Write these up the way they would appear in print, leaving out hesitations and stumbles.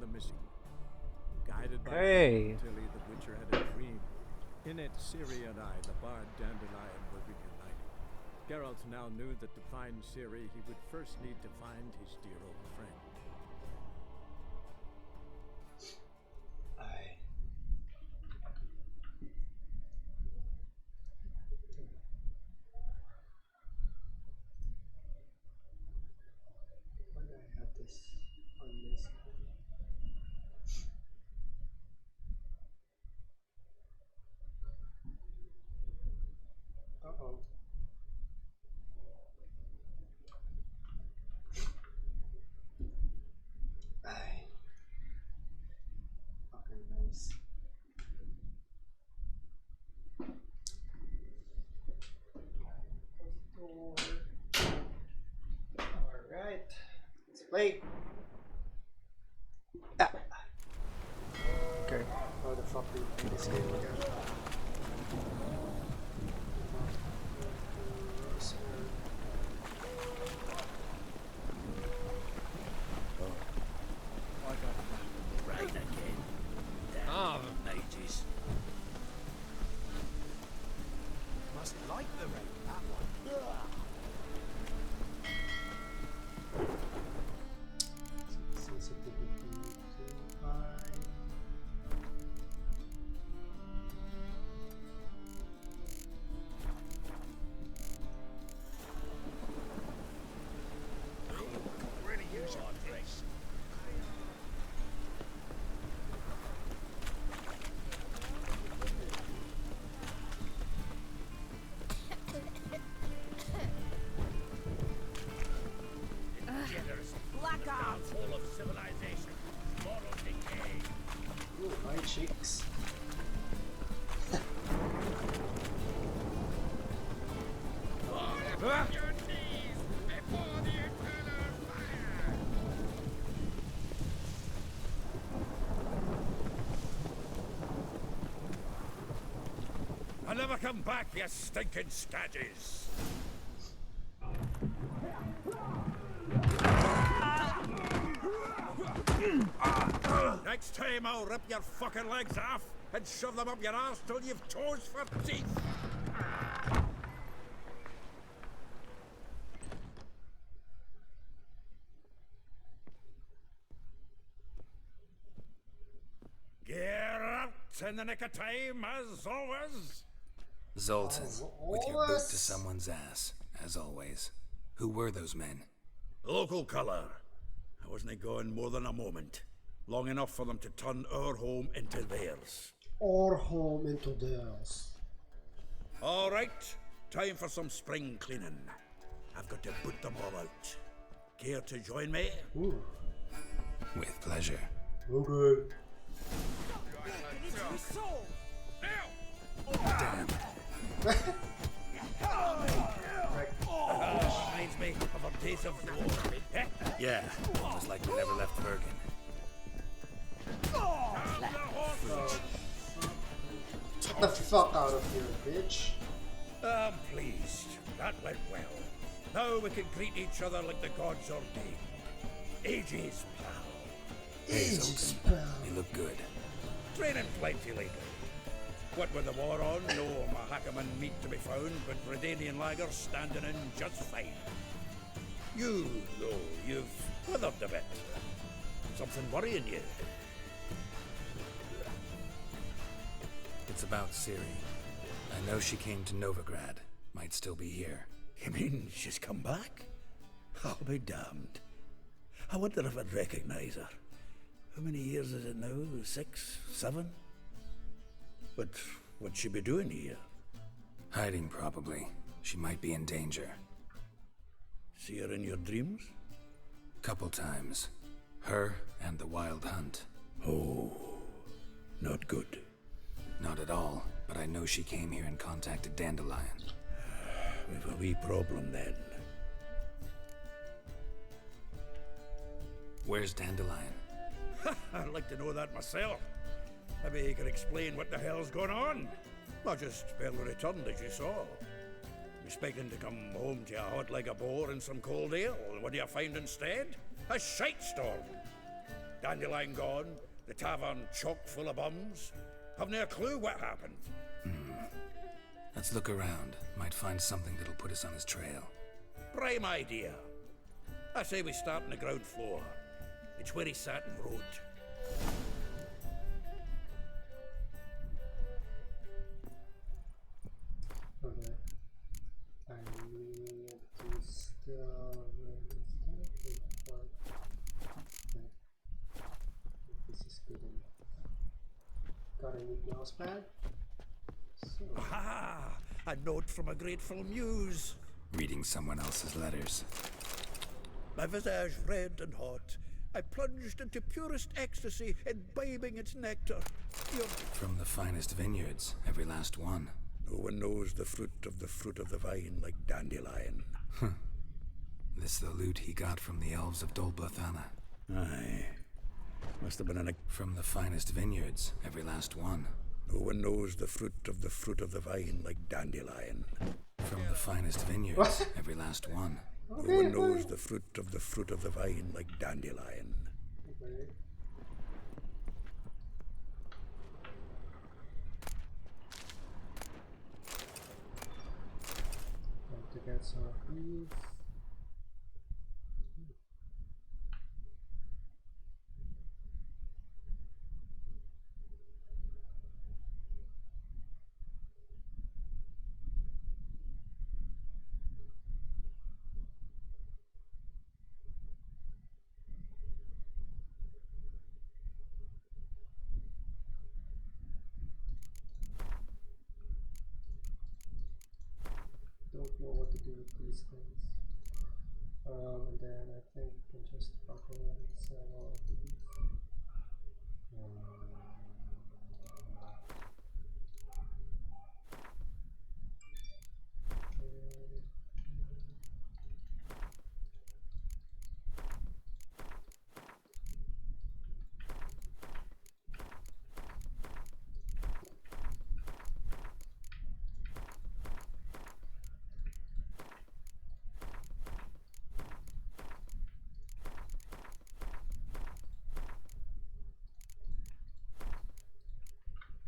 the missing. Guided by Hey. Tilly, the Witcher had a dream. In it, Ciri and I, the bard Dandelion, were reunited. Geralt now knew that to find Ciri, he would first need to find his dear old friend. Ay. Why do I have this on my screen? Uh-oh. Ay. Fucking nice. Alright. Let's play. Ah. Okay. How the fuck do you play this game again? Right again. Damn mages. Must like the rain, that one. Sensitivity too high. Really use your face. Generous. Blackout! Full of civilization. Moral decay. Ooh, my cheeks. Your knees before the eternal fire. I'll never come back, you stinking stagges. Next time I'll rip your fucking legs off and shove them up your arse till you've toes for teeth. Geralt in the nick of time, as always. Zoltan, As with your boot always. to someone's ass, as always. Who were those men? Local colour. I wasn't gone more than a moment. Long enough for them to turn our home into theirs. Or home into theirs. All right, time for some spring cleaning. I've got to put them all out. Care to join me? Ooh. With pleasure. Okay. Damn. Reminds me of our days of war. Eh? Yeah, just like we never left Bergen. Get the fuck out of here, bitch. I'm pleased. That went well. Now we can greet each other like the gods ordained. Ages, pal. Hey, Jesus, Zoltan, pal. you look good. Training plenty lately. What with the war on, no Mahakaman meat to be found, but Redanian lagers standing in just fine. You, though, you've withered a bit. Something worrying you? It's about Ciri. I know she came to Novigrad. Might still be here. You mean she's come back? I'll be damned. I wonder if I'd recognize her. How many years is it now? 6, 7? But what'd she be doing here? Hiding, probably. She might be in danger. See her in your dreams? Couple times. Her and the Wild Hunt. Oh, not good. Not at all, but I know she came here and contacted Dandelion. We've a wee problem then. Where's Dandelion? I'd like to know that myself. Maybe he could explain what the hell's going on. I just barely returned, as you saw. Expecting to come home to a hot like a boar and some cold ale. What do you find instead? A shite storm. Dandelion gone, the tavern chock full of bums. Have no clue what happened. Let's look around. Might find something that'll put us on his trail. Prime idea. I say we start on the ground floor. It's where he sat and wrote. Okay. I need to still this is good enough. Got any mouse pad? So Aha! A note from a grateful muse. Reading someone else's letters. My visage red and hot, I plunged into purest ecstasy, imbibing its nectar. From the finest vineyards, every last one. No one knows the fruit of the vine like Dandelion. This the loot he got from the elves of Dolbothana. Aye. Must have been From the finest vineyards, every last one. No one knows the fruit of the vine like Dandelion. From the finest vineyards, every last one. No one knows the fruit of the vine like Dandelion. okay. Have to get some of these. Don't know what to do with these things. And then I think we can just buckle and sell all of these.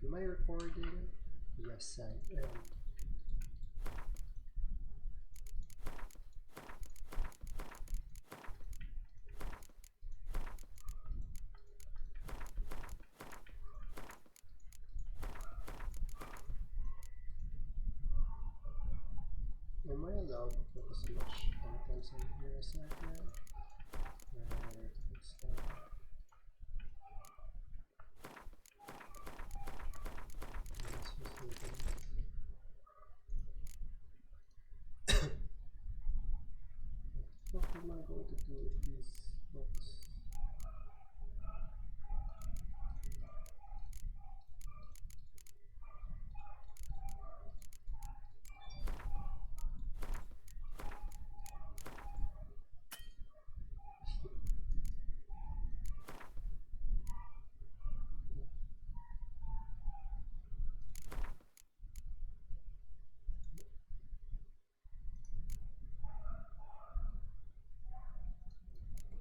Am I recording? Yes, I am. Am I allowed to put as much items in here as I can? Fix that. Let's just do it. What am I going to do with these books?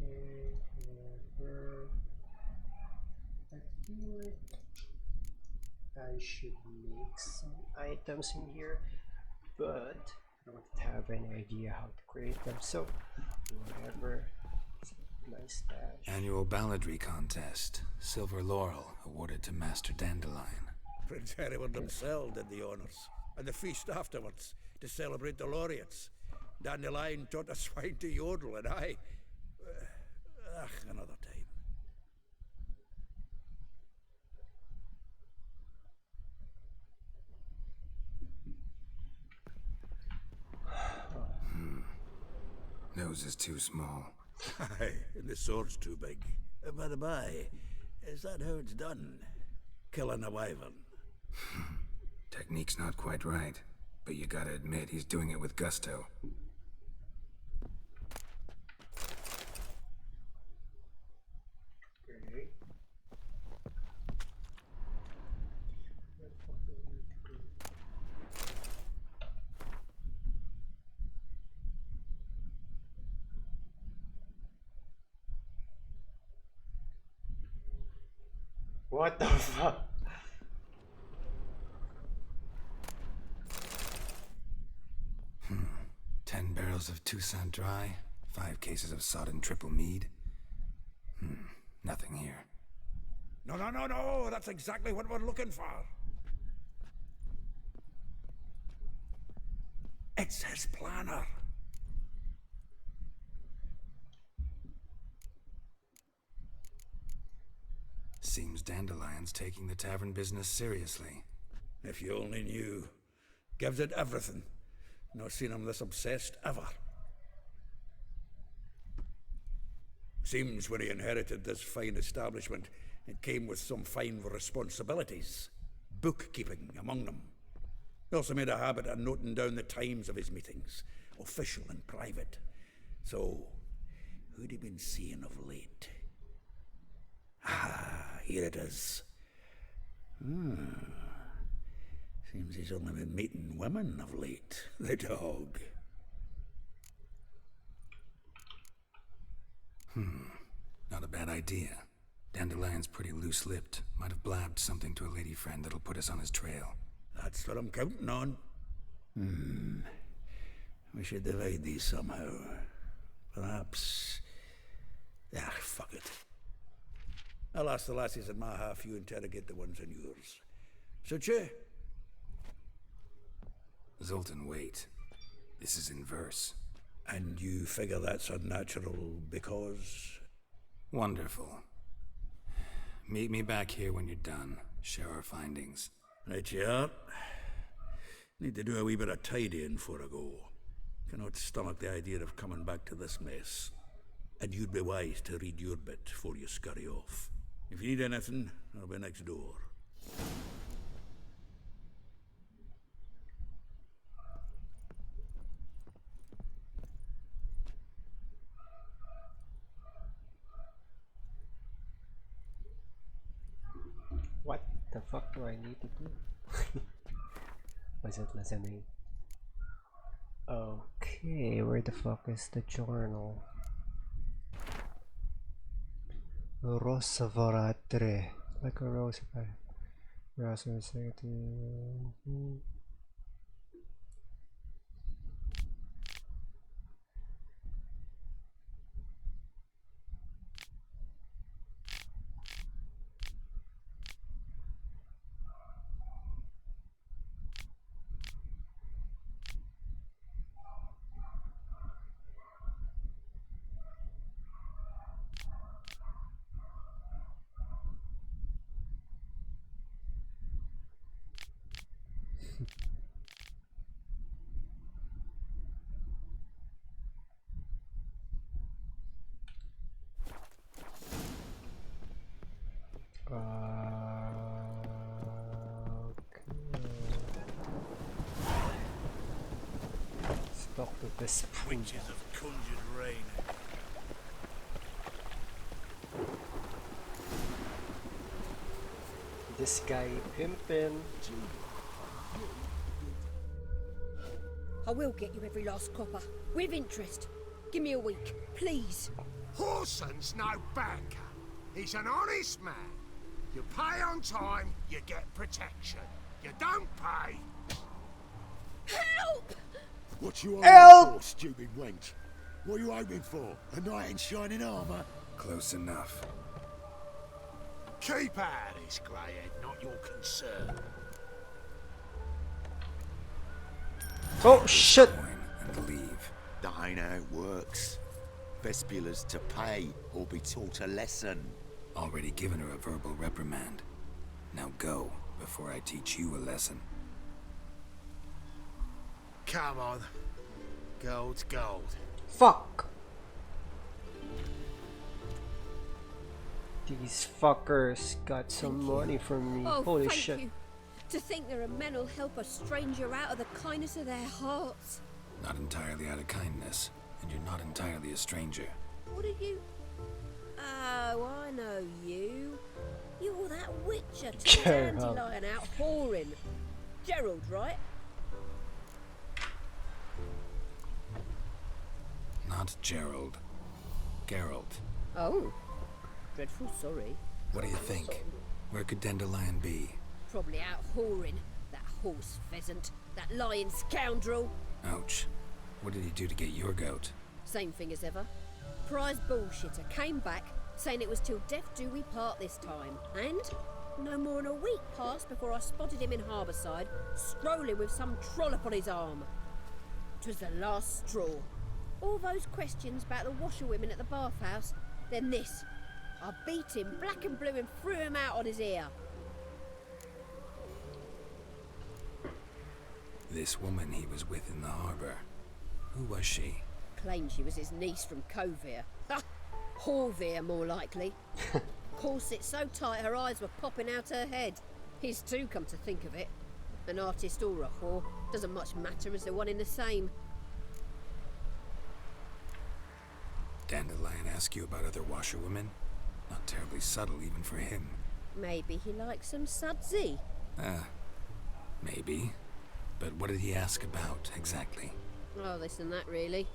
Okay, whatever. I feel like I should make some items in here, but I don't have any idea how to create them, so whatever. My stash. Annual balladry contest. Silver laurel awarded to Master Dandelion. Prince Hereward himself did the honours, and the feast afterwards to celebrate the laureates. Dandelion taught a swine to yodel, and I. Another time. Nose is too small. Aye, and the sword's too big. By the by, is that how it's done? Killing a wyvern? Technique's not quite right, but you gotta admit he's doing it with gusto. Okay. What the fuck? Hmm. 10 barrels of Toussaint Dry, 5 cases of sodden triple mead. Nothing here. No, no, no, no! That's exactly what we're looking for. It's his planner. Seems Dandelion's taking the tavern business seriously. If you only knew. Gives it everything. Not seen him this obsessed ever. Seems when he inherited this fine establishment, it came with some fine responsibilities. Bookkeeping among them. He also made a habit of noting down the times of his meetings, official and private. So, who'd he been seeing of late? Ah, here it is. Seems he's only been meeting women of late, the dog. Not a bad idea. Dandelion's pretty loose-lipped. Might have blabbed something to a lady friend that'll put us on his trail. That's what I'm counting on. We should divide these somehow. Perhaps... Ah, fuck it. I'll ask the lassies in my half, you interrogate the ones in yours. Suit you? Zoltan, wait. This is in verse. And you figure that's unnatural because... Wonderful. Meet me back here when you're done. Share our findings. Right you are. Need to do a wee bit of tidying before I go. Cannot stomach the idea of coming back to this mess. And you'd be wise to read your bit before you scurry off. If you need anything, I'll be next door. What the fuck do I need to do? Was it listening? Okay, where the fuck is the journal? Rosavaratri. Like a rose. Stop with this. Witches have conjured rain. This guy pimpin'. I will get you every last copper, with interest. Give me a week, please. Horson's no banker. He's an honest man. You pay on time, you get protection. You don't pay. Help! What you Help! hoping for, stupid wench? What are you hoping for? A knight in shining armour? Close enough. Keep out of this, greyhead, not your concern. Oh shit! Coin and leave. That ain't how it works. Vespula's to pay or be taught a lesson. Already given her a verbal reprimand. Now go, before I teach you a lesson. Come on. Gold's gold. Fuck! These fuckers got some money from me. Oh, Holy thank shit. you. To think there are men who'll help a stranger out of the kindness of their hearts. Not entirely out of kindness, and you're not entirely a stranger. What are you? Oh, I know you. You're that witcher to Gerald. Dandelion out whoring. Gerald, right? Not Gerald. Geralt. Oh. Dreadful sorry. What do you think? Where could Dandelion be? Probably out whoring. That horse pheasant. That lying scoundrel. Ouch. What did he do to get your goat? Same thing as ever. Prize bullshitter came back saying it was till death do we part this time. And no more than a week passed before I spotted him in Harbourside, strolling with some trollop on his arm. 'Twas the last straw. All those questions about the washerwomen at the bathhouse, then this. I beat him black and blue and threw him out on his ear. This woman he was with in the harbor. Who was she? Claimed she was his niece from Covere. Ha! Horvere, more likely. Corset so tight her eyes were popping out her head. His too, come to think of it. An artist or a whore doesn't much matter as the one in the same. Dandelion ask you about other washerwomen? Not terribly subtle even for him. Maybe he likes some sudsy. Maybe. But what did he ask about, exactly? Oh, this and that, really.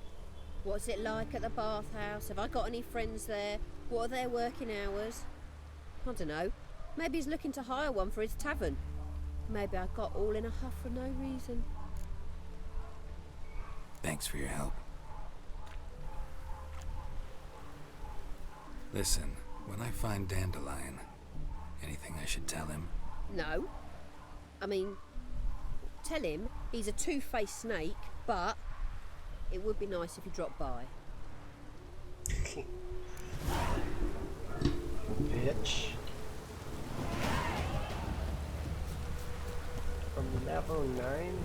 What's it like at the bathhouse? Have I got any friends there? What are their working hours? I don't know. Maybe he's looking to hire one for his tavern. Maybe I got all in a huff for no reason. Thanks for your help. Listen, when I find Dandelion, anything I should tell him? No. I mean, tell him he's a two-faced snake, but it would be nice if he dropped by. Bitch. From level 9?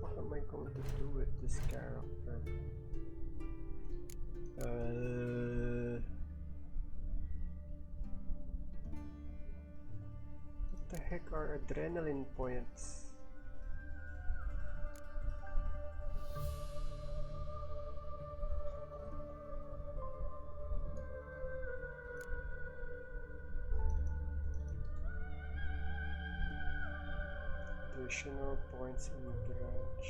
What am I going to do with this character? What the heck are adrenaline points? Additional points in branch.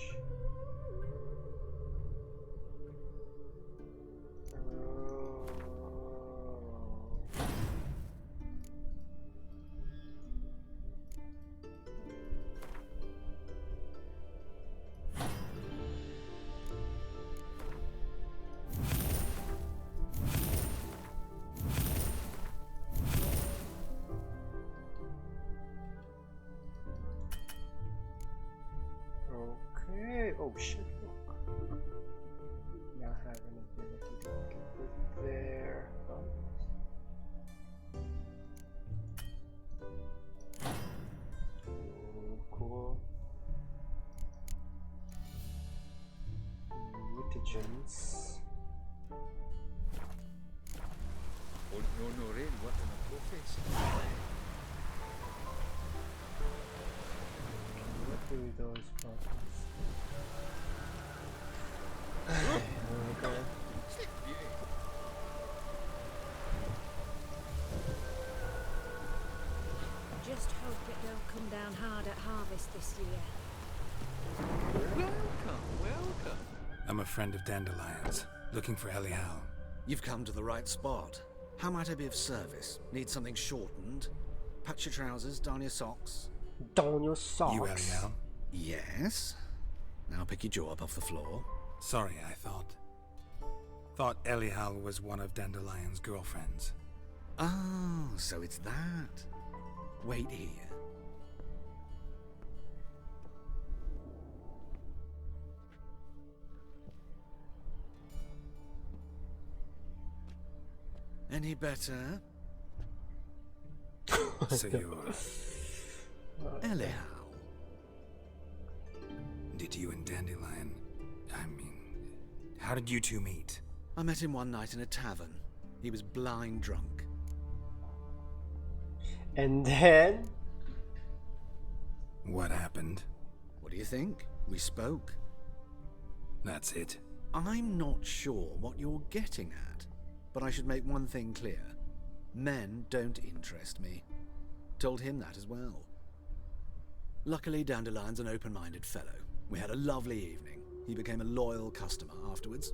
Okay. Oh shit, look. Now have an ability to get it there. Oh, cool. Mutagens. What do those buttons? Okay. Just hope it don't come down hard at harvest this year. Welcome. I'm a friend of Dandelion's, looking for Elial. You've come to the right spot. How might I be of service? Need something shortened? Patch your trousers, darn your socks. Darn your socks. You Elial? Yes. Now pick your jaw up off the floor. Sorry, I thought Elial was one of Dandelion's girlfriends. Oh, so it's that. Wait here. Any better? So you're... Elial. Did you and Dandelion... I mean... How did you two meet? I met him one night in a tavern. He was blind drunk. And then... What happened? What do you think? We spoke. That's it. I'm not sure what you're getting at, but I should make one thing clear. Men don't interest me. Told him that as well. Luckily, Dandelion's an open-minded fellow. We had a lovely evening. He became a loyal customer afterwards.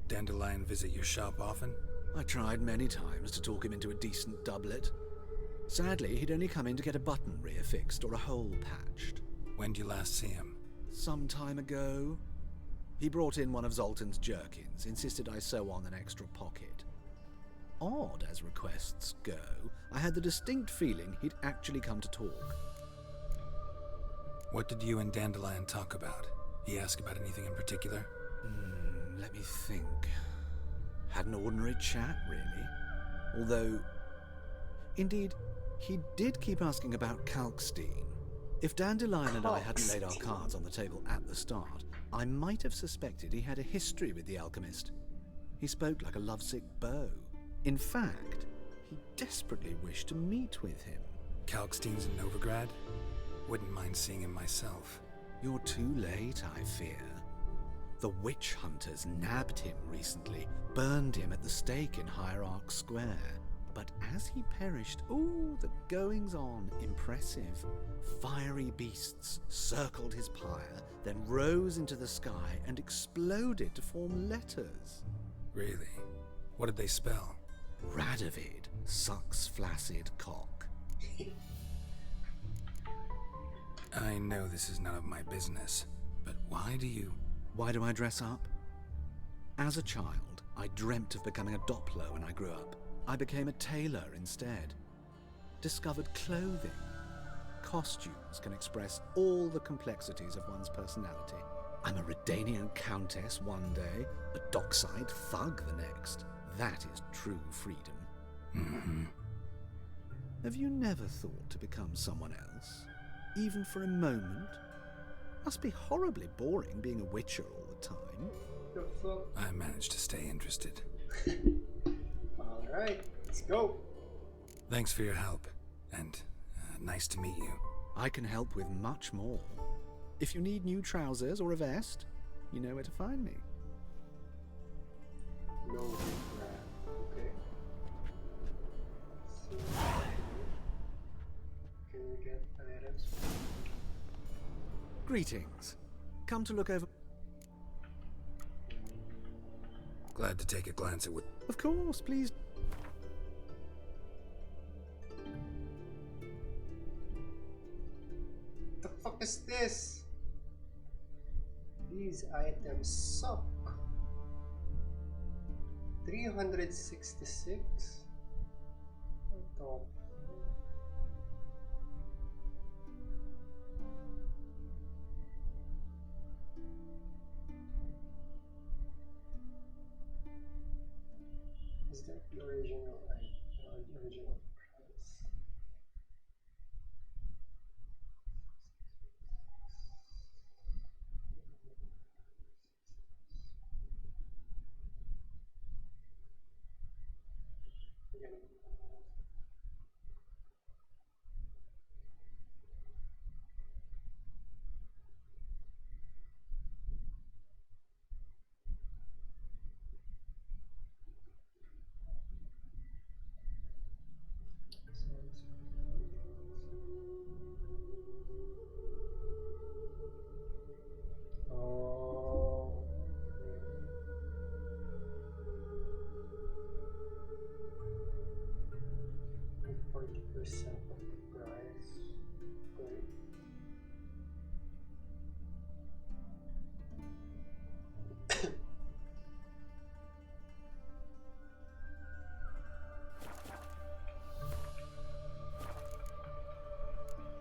Dandelion visit your shop often? I tried many times to talk him into a decent doublet. Sadly, he'd only come in to get a button reaffixed or a hole patched. When did you last see him? Some time ago. He brought in one of Zoltan's jerkins, insisted I sew on an extra pocket. Odd as requests go, I had the distinct feeling he'd actually come to talk. What did you and Dandelion talk about? He asked about anything in particular? Let me think. Had an ordinary chat, really. Although, indeed, he did keep asking about Kalkstein. If Dandelion and I hadn't laid our cards on the table at the start, I might have suspected he had a history with the alchemist. He spoke like a lovesick beau. In fact, he desperately wished to meet with him. Kalkstein's in Novigrad? Wouldn't mind seeing him myself. You're too late, I fear. The witch hunters nabbed him recently, burned him at the stake in Hierarch Square. But as he perished, the goings-on, impressive. Fiery beasts circled his pyre, then rose into the sky and exploded to form letters. Really? What did they spell? Radovid sucks flaccid cock. I know this is none of my business, but why do I dress up? As a child, I dreamt of becoming a Doppler when I grew up. I became a tailor instead. Discovered clothing. Costumes can express all the complexities of one's personality. I'm a Redanian countess one day, a dockside thug the next. That is true freedom. Mm-hmm. Have you never thought to become someone else? Even for a moment? Must be horribly boring being a witcher all the time. The fuck? I managed to stay interested. Alright, let's go. Thanks for your help, and nice to meet you. I can help with much more. If you need new trousers or a vest, you know where to find me. No grab. Okay. So, can we get items? Greetings. Come to look over... Glad to take a glance at what... Of course, please. The fuck is this? These items suck. 366? What the... Is that the original original price? Oh, okay. 40% of the price. Great.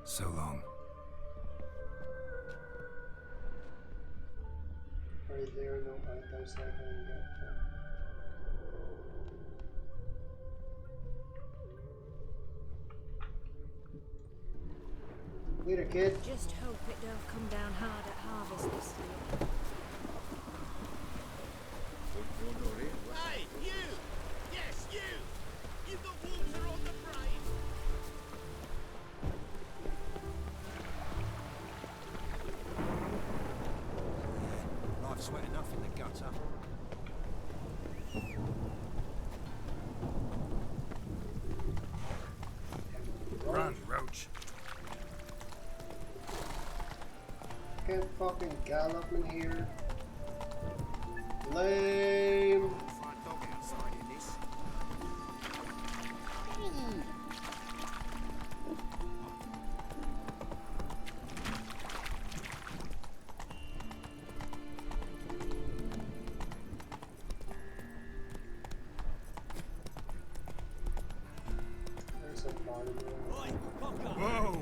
So long. Are there no items I can get? Later, kid. Just hope it don't come down hard at harvest this year. Hey, you! Yes, you! You've got water on the brain! Life's wet enough in the gutter. Run, Roach. Can't fucking gallop in here. Lame. Find dog outside in this. Whoa!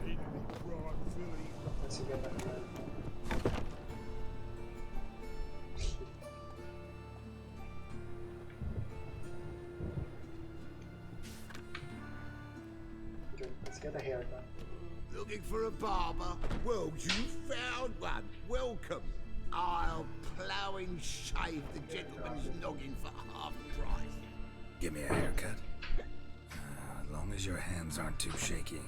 Seem to be bright filling. Let's get that man. Good, let's get a haircut. Looking for a barber? Well, you found one. Welcome. I'll plough and shave the gentleman's noggin for half price. Give me a haircut. As long as your hands aren't too shaky.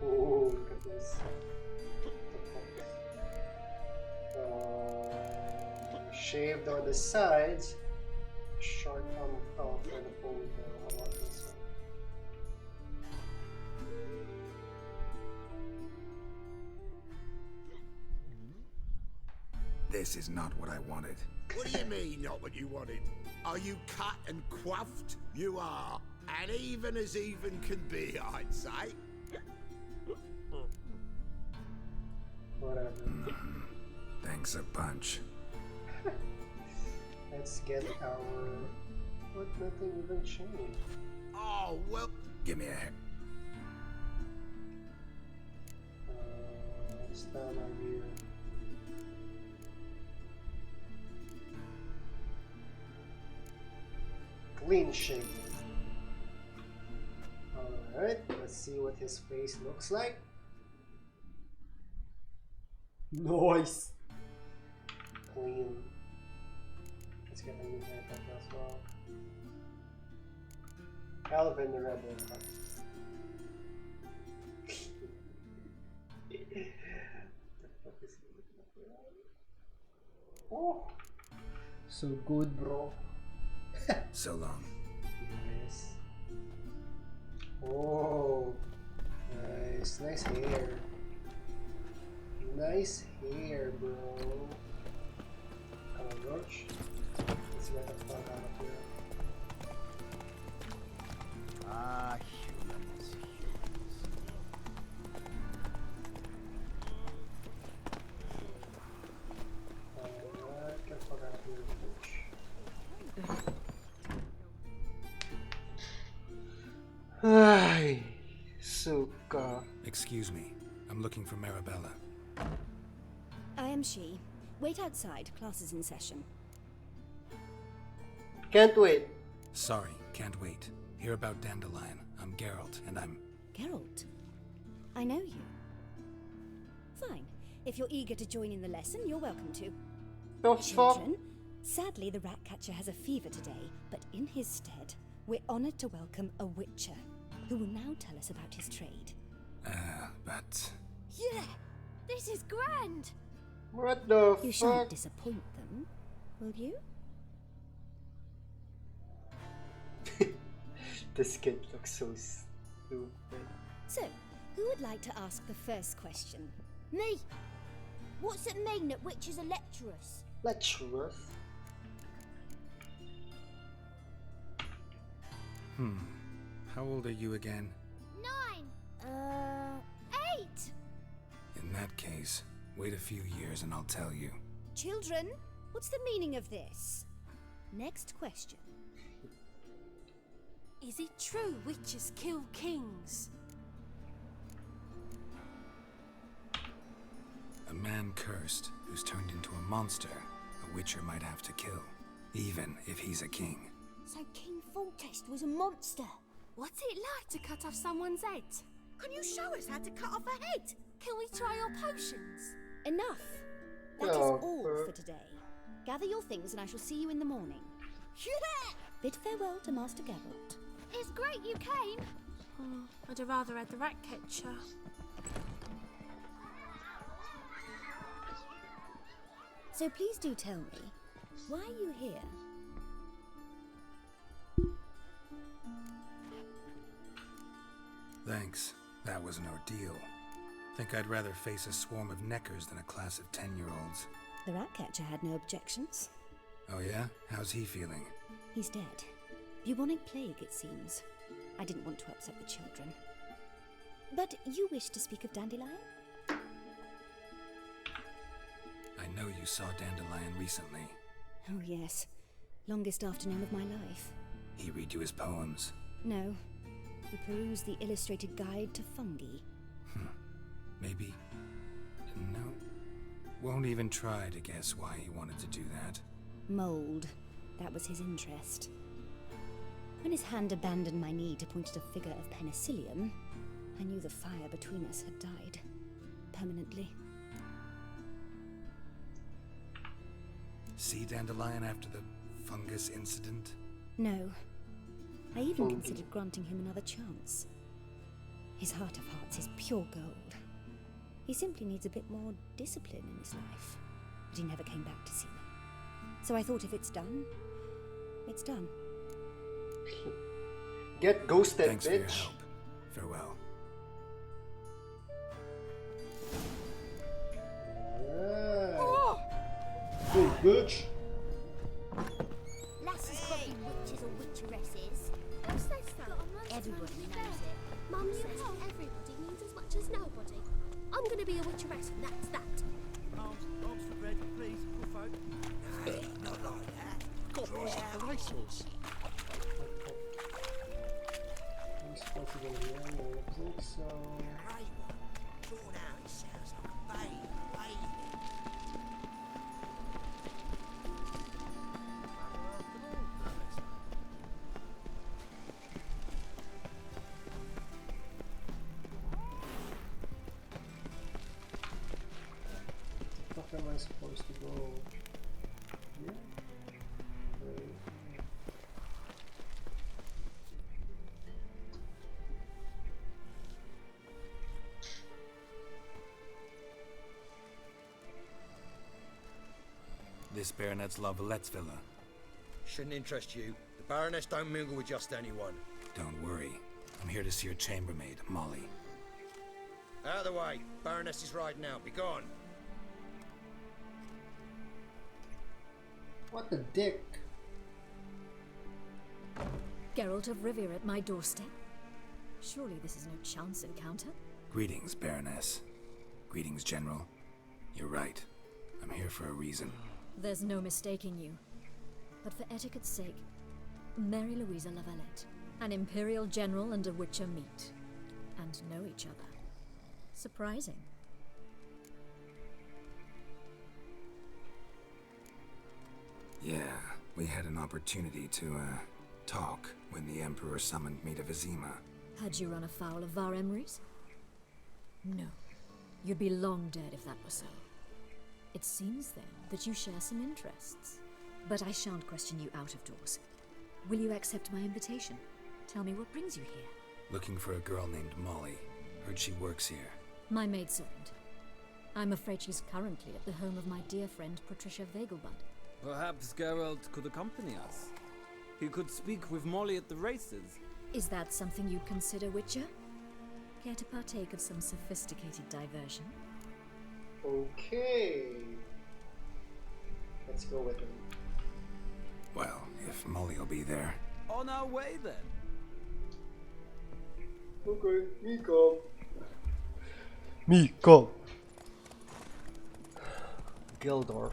Oh, look at this. Shaved on the sides. Short on the top for the ponytail. How about this one? This is not what I wanted. What do you mean, not what you wanted? Are you cut and coiffed? You are. And even as even can be, I'd say. Whatever. Thanks a bunch. Let's get our... What, nothing even changed. Oh, well... Give me a hair. Stand on here. Clean shave. Alright, let's see what his face looks like. Nice! Clean. Let's get a new haircut as well. Calvin the Rebel cut. The fuck is he? Oh! So good, bro. So long. Nice. Oh, nice, nice hair. Nice hair, bro. Come on, Roach. Let's get the fuck out of here. Ah, humans. Alright, get the fuck out of here, Roach. Ay, Suka. Excuse me. I'm looking for Marabella. I am she. Wait outside. Class is in session. Can't wait. Sorry, can't wait. Hear about Dandelion. I'm Geralt, and I'm... Geralt, I know you. Fine. If you're eager to join in the lesson, you're welcome to. The fuck? Children, sadly the Ratcatcher has a fever today, but in his stead, we're honoured to welcome a Witcher, who will now tell us about his trade. But... Yeah, this is grand. What the You fuck? shan't disappoint them, will you? This kid looks so stupid. So, who would like to ask the first question? Me. What's it mean that witches are lecturers? Lecturers? How old are you again? 9. 8. In that case, wait a few years and I'll tell you. Children, what's the meaning of this? Next question. Is it true witches kill kings? A man cursed who's turned into a monster, a witcher might have to kill, even if he's a king. So King Foltest was a monster. What's it like to cut off someone's head? Can you show us how to cut off a head? Can we try your potions? Enough. That is Oh, all fuck. for today. Gather your things and I shall see you in the morning. Yeah! Bid farewell to Master Geralt. It's great you came. Oh, I'd have rather had the Ratcatcher. So please do tell me, why are you here? Thanks. That was an ordeal. Think I'd rather face a swarm of neckers than a class of 10-year-olds. The Ratcatcher had no objections. Oh yeah? How's he feeling? He's dead. Bubonic plague, it seems. I didn't want to upset the children. But you wish to speak of Dandelion? know you saw Dandelion recently. Oh, yes. Longest afternoon of my life. He read you his poems. No. He perused the illustrated guide to fungi. Maybe. No. Won't even try to guess why he wanted to do that. Mold. That was his interest. When his hand abandoned my knee to point at a figure of penicillium, I knew the fire between us had died. Permanently. See Dandelion after the fungus incident? No. I even considered granting him another chance. His heart of hearts is pure gold. He simply needs a bit more discipline in his life. But he never came back to see me. So I thought if it's done, it's done. Get ghosted, Thanks bitch. for your help. Farewell. Good bitch. Lasses could be witches or witcheresses. What's this from? Everybody knows it. Mum says everybody means as much as nobody. I'm going to be a witcheress, and that's that. Arms for bread, please, poor folk. No, not like that. God, what's the racehorse? I'm supposed to go here, I don't think so. Great one. Drawn out, it sounds like a babe. Where am I supposed to go? Here? This Baronet's La Vallette's villa. Shouldn't interest you. The Baroness don't mingle with just anyone. Don't worry. I'm here to see her chambermaid, Molly. Out of the way. Baroness is riding out. Be gone. What the dick? Geralt of Rivia at my doorstep? Surely this is no chance encounter? Greetings, Baroness. Greetings, General. You're right. I'm here for a reason. There's no mistaking you. But for etiquette's sake, Mary Louisa La Valette, an Imperial General and a Witcher meet. And know each other. Surprising. Yeah, we had an opportunity to, talk when the Emperor summoned me to Vizima. Had you run afoul of Var Emrys? No. You'd be long dead if that were so. It seems, then, that you share some interests. But I shan't question you out of doors. Will you accept my invitation? Tell me what brings you here. Looking for a girl named Molly. Heard she works here. My maidservant. I'm afraid she's currently at the home of my dear friend Patricia Vegelbud. Perhaps Geralt could accompany us. He could speak with Molly at the races. Is that something you'd consider, Witcher? Care to partake of some sophisticated diversion? Okay. Let's go with him. Well, if Molly will be there. On our way, then. Okay, Miko. Miko. Gildorf.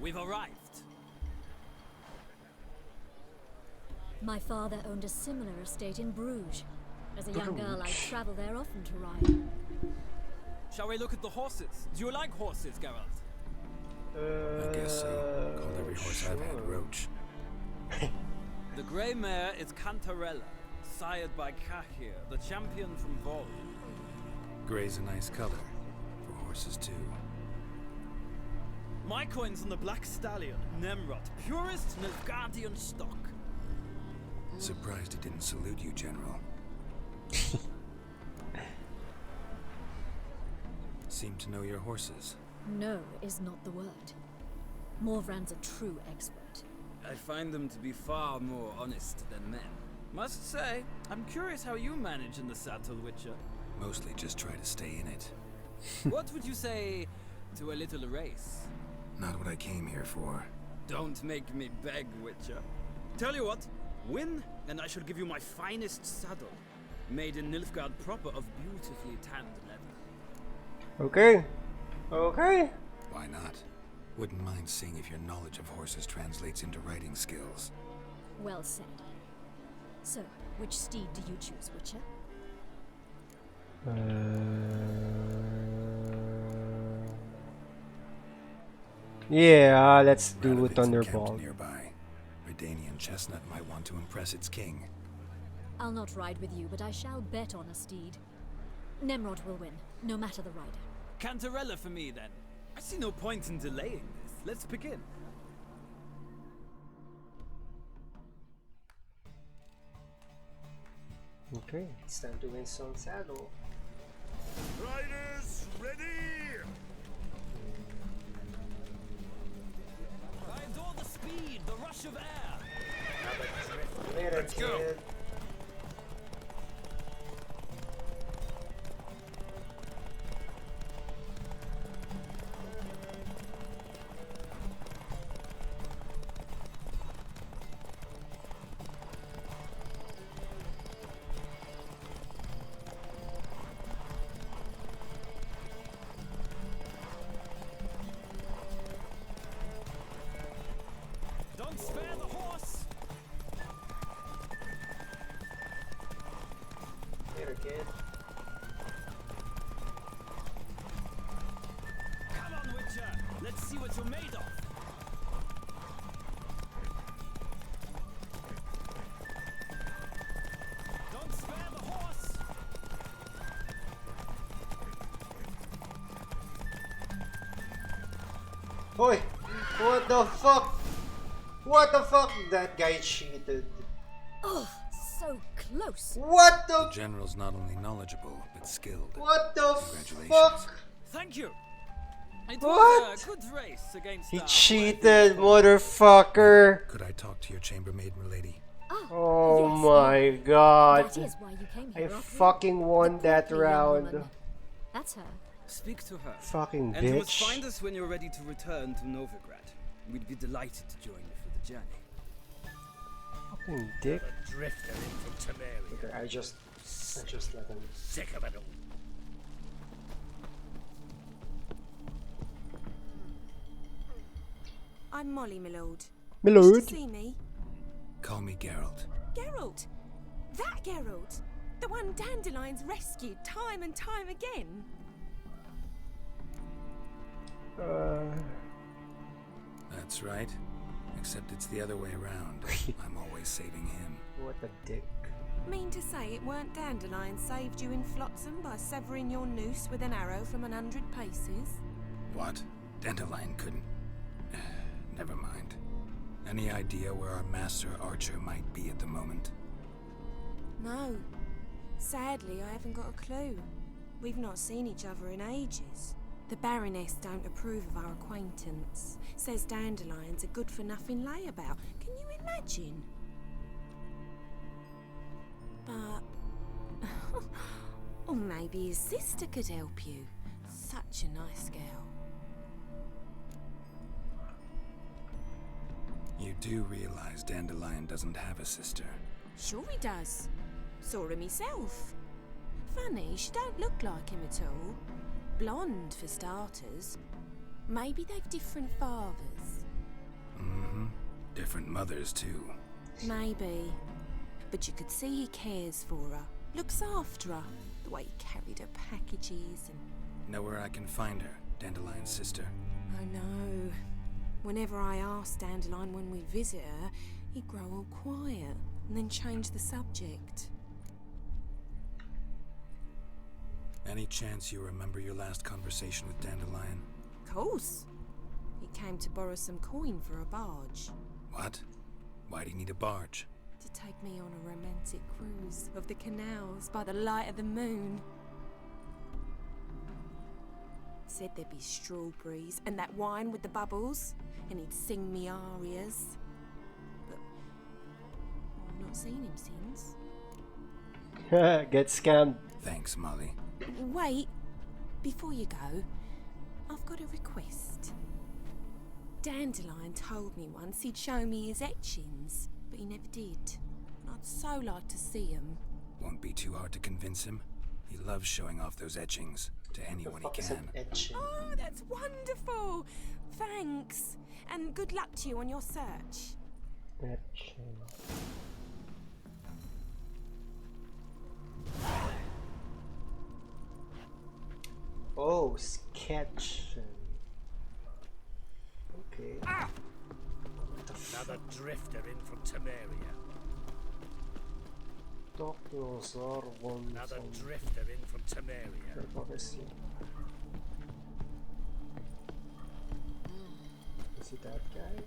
We've arrived. My father owned a similar estate in Bruges. As a young girl, I'd travel there often to ride. Shall we look at the horses? Do you like horses, Geralt? I guess so. Called every horse I've had Roach. The grey mare is Cantarella, sired by Cahir, the champion from Vol. Grey's a nice color. For horses, too. My coin's on the black stallion, Nemrod, purest Nilfgaardian stock. Surprised he didn't salute you, General. Seem to know your horses. No is not the word. Morvran's a true expert. I find them to be far more honest than men. Must say, I'm curious how you manage in the saddle, Witcher. Mostly just try to stay in it. What would you say to a little race? Not what I came here for. Don't make me beg, Witcher. Tell you what, win, and I shall give you my finest saddle. Made in Nilfgaard proper of beautifully tanned leather. Okay. Okay. Why not? Wouldn't mind seeing if your knowledge of horses translates into riding skills. Well said. So, which steed do you choose, Witcher? Yeah, let's do Radovic's encamped Thunderbolt. nearby. Redanian Chestnut might want to impress its king. I'll not ride with you, but I shall bet on a steed. Nemrod will win, no matter the rider. Cantarella for me, then. I see no point in delaying this. Let's begin. Okay, it's time to win some saddle. Riders, ready! I adore the speed, the rush of air. Later, Let's go. kid. Don't spare the horse. Later, kid. Come on, Witcher. Let's see what you're made of. Don't spare the horse. Oi! What the fuck? What the fuck? That guy cheated. Oh, so close. What the? General's not only knowledgeable, but skilled. What the Congratulations. fuck? Thank you. It What? was a good race against He our cheated, motherfucker. Could I talk to your chambermaid, milady? Oh yes, my god. That is why you came I here after all. fucking won The that portly young round. woman. That's her. Speak to her. Fucking And you must bitch. find us when you're ready to return to Novigrad. We'd be delighted to join you for the journey. Fucking dick. A drifter into Temeria. Okay, I just let him. Sick of it all. I'm Molly, my lord. My Wish lord? to see me? Call me Geralt. Geralt! That Geralt! The one Dandelion's rescued time and time again. That's right. Except it's the other way around. I'm always saving him. What a dick. Mean to say it weren't Dandelion saved you in Flotsam by severing your noose with an arrow from 100 paces? What? Dandelion couldn't. Never mind. Any idea where our master archer might be at the moment? No. Sadly, I haven't got a clue. We've not seen each other in ages. The Baroness don't approve of our acquaintance. Says Dandelion's a good-for-nothing layabout. Can you imagine? But... or maybe his sister could help you. Such a nice girl. You do realize Dandelion doesn't have a sister. Sure he does. Saw him himself. Funny, she don't look like him at all. Blonde, for starters. Maybe they've different fathers. Mm-hmm. Different mothers, too. Maybe. But you could see he cares for her. Looks after her. The way he carried her packages and... Know where I can find her, Dandelion's sister? I know. Whenever I asked Dandelion when we'd visit her, he'd grow all quiet and then change the subject. Any chance you remember your last conversation with Dandelion? Course. He came to borrow some coin for a barge. What? Why do you need a barge? To take me on a romantic cruise of the canals by the light of the moon. Said there'd be strawberries and that wine with the bubbles, and he'd sing me arias. But I've not seen him since. Get scammed. Thanks, Molly. Wait, before you go, I've got a request. Dandelion told me once he'd show me his etchings, but he never did. I'd so like to see them. Won't be too hard to convince him. He loves showing off those etchings to anyone he can. Oh, that's wonderful! Thanks, and good luck to you on your search. Etching. Oh, sketch. Okay. Another drifter in from Temeria. Another drifter in from Temeria. Is it that guy?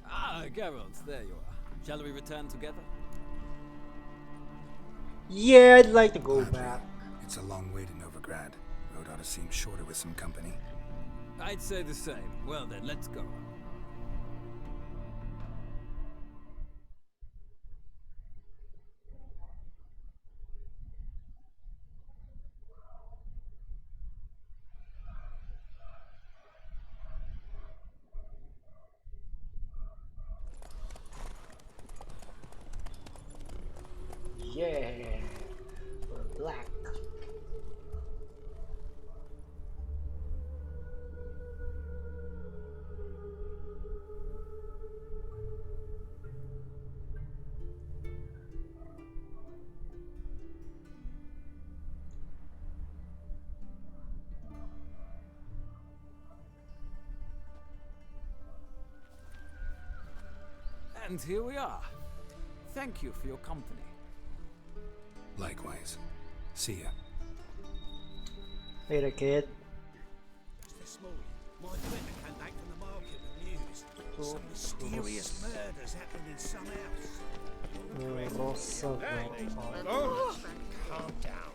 Ah, Geralt, there you are. Shall we return together? Yeah, I'd like to go back. It's a long way to Novigrad. Road ought to seem shorter with some company. I'd say the same. Well then, let's go. Yeah, we're black. And here we are. Thank you for your company. Likewise. See ya. Later, kid. Just this morning, my friend came back from the market with news. Some mysterious murders happened in some house. Calm down.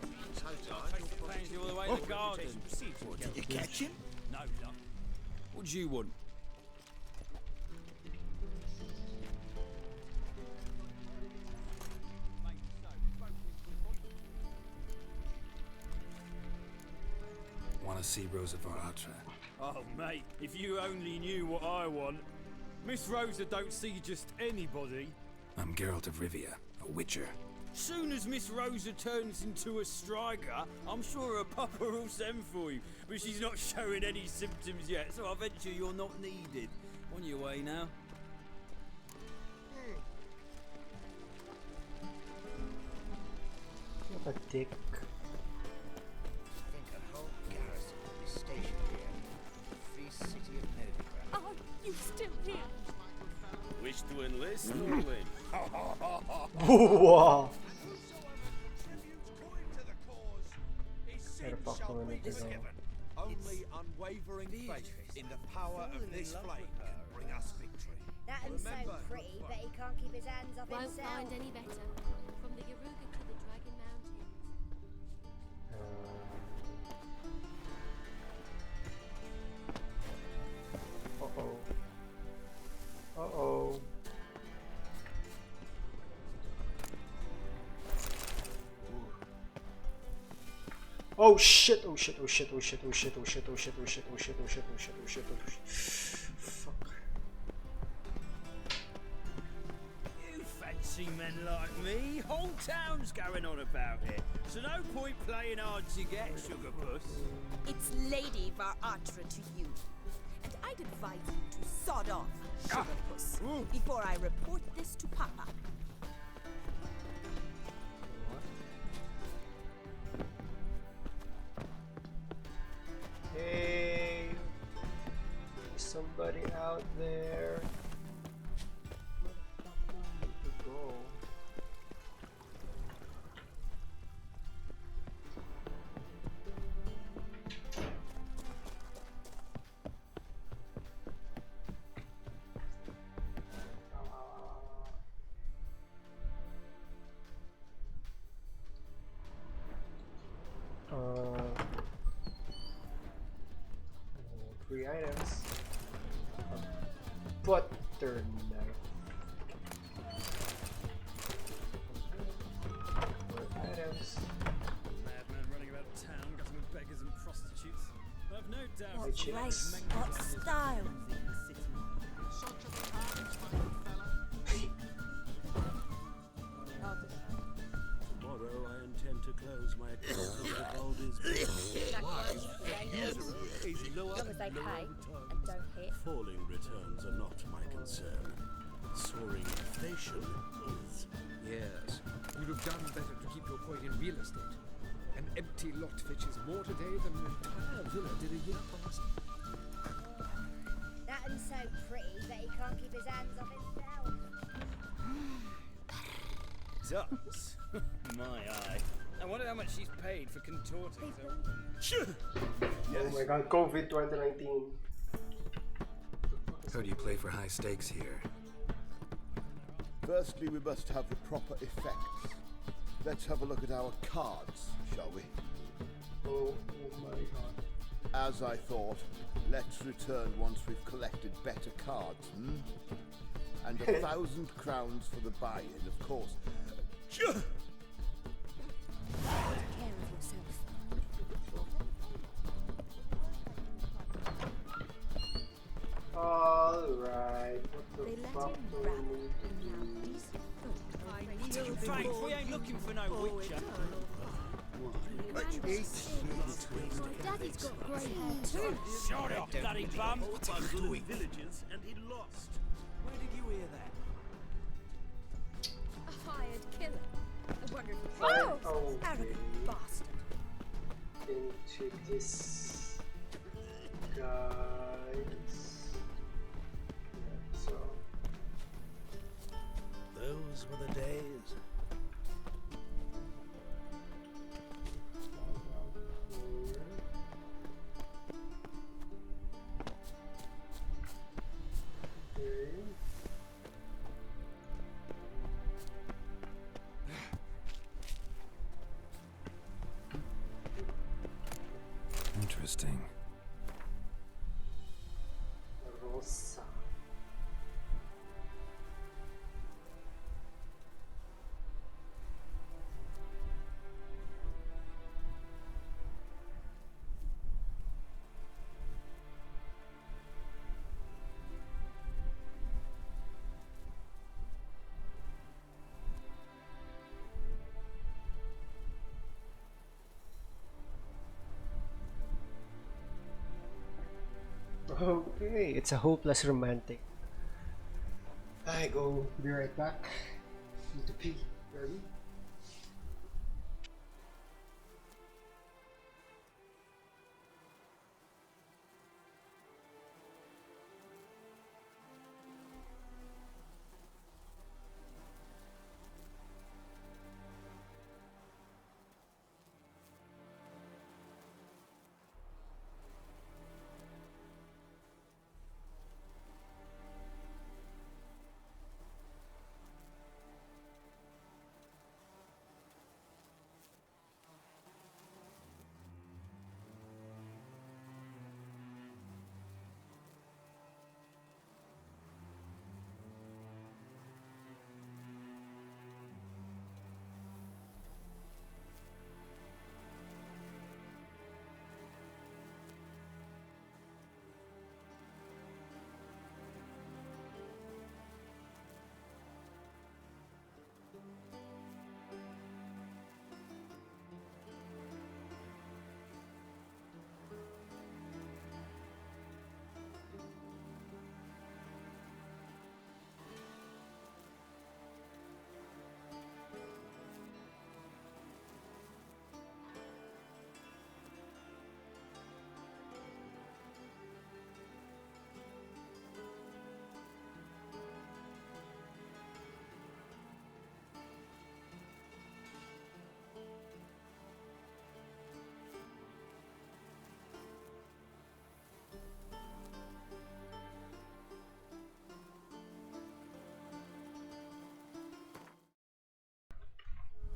All the way to the garden. Did you catch him? No, no. What do you want? Want to see Rosa Varatra? Oh, mate, if you only knew what I want. Miss Rosa don't see just anybody. I'm Geralt of Rivia, a witcher. Soon as Miss Rosa turns into a striker, I'm sure her papa will send for you. But she's not showing any symptoms yet, so I venture you're not needed. On your way now. What a dick. I think a whole garrison will be stationed here. The free city of Novigrad. Oh, you still here? Wish to enlist, Orlin? Wow. Only unwavering faith in the power of this flame can bring us victory. That'll sound pretty, but he can't keep his hands off Won't himself. find any better. From the Yaruga to the Dragon Mountains. Uh-oh. Uh-oh. Oh shit, oh shit, oh shit, oh shit, oh shit, oh shit, oh shit, oh shit, oh shit, oh shit, oh shit, oh shit, oh shit. Fuck. You fancy men like me? Whole town's going on about it. So no point playing hard to get, sugar puss. It's Lady Varatra to you. And I'd advise you to sod off, sugar puss, before I report this to Papa. Hey, somebody out there. Where the fuck am I to go? 3 items. Butter knife. 4 items. Madman running about town, getting with beggars and prostitutes. I've no doubt. My chicks. What style? Tomorrow I intend to close my account with Vivaldi's wise usurer pays lower As long as they and lower pay returns. and don't hit. Falling returns are not my concern. Soaring inflation is. Yes, you'd have done better to keep your point in real estate. An empty lot fetches more today than an entire villa did a year past. That one's so pretty that he can't keep his hands off himself. Ducks? My eye. I wonder how much she's paid for contorting so. Oh my god, COVID 2019. How do you play for high stakes here? Firstly, we must have the proper effects. Let's have a look at our cards, shall we? Oh my god. As I thought, let's return once we've collected better cards, And 1,000 crowns for the buy-in, of course. Take care of yourself. Alright, what the They let fuck him do rap we need to do? Frank, we ain't looking for no witcher. Daddy's got grey hair too. Shut up, bloody bum! Villagers and he lost. Where did you hear that? A hired killer. I wonder if Oh, arrogant bastard. Into this, guys. Yeah, so Those were the days. Interesting. Rosa. Okay, it's a hopeless romantic. I go be right back. Need to pee. Ready?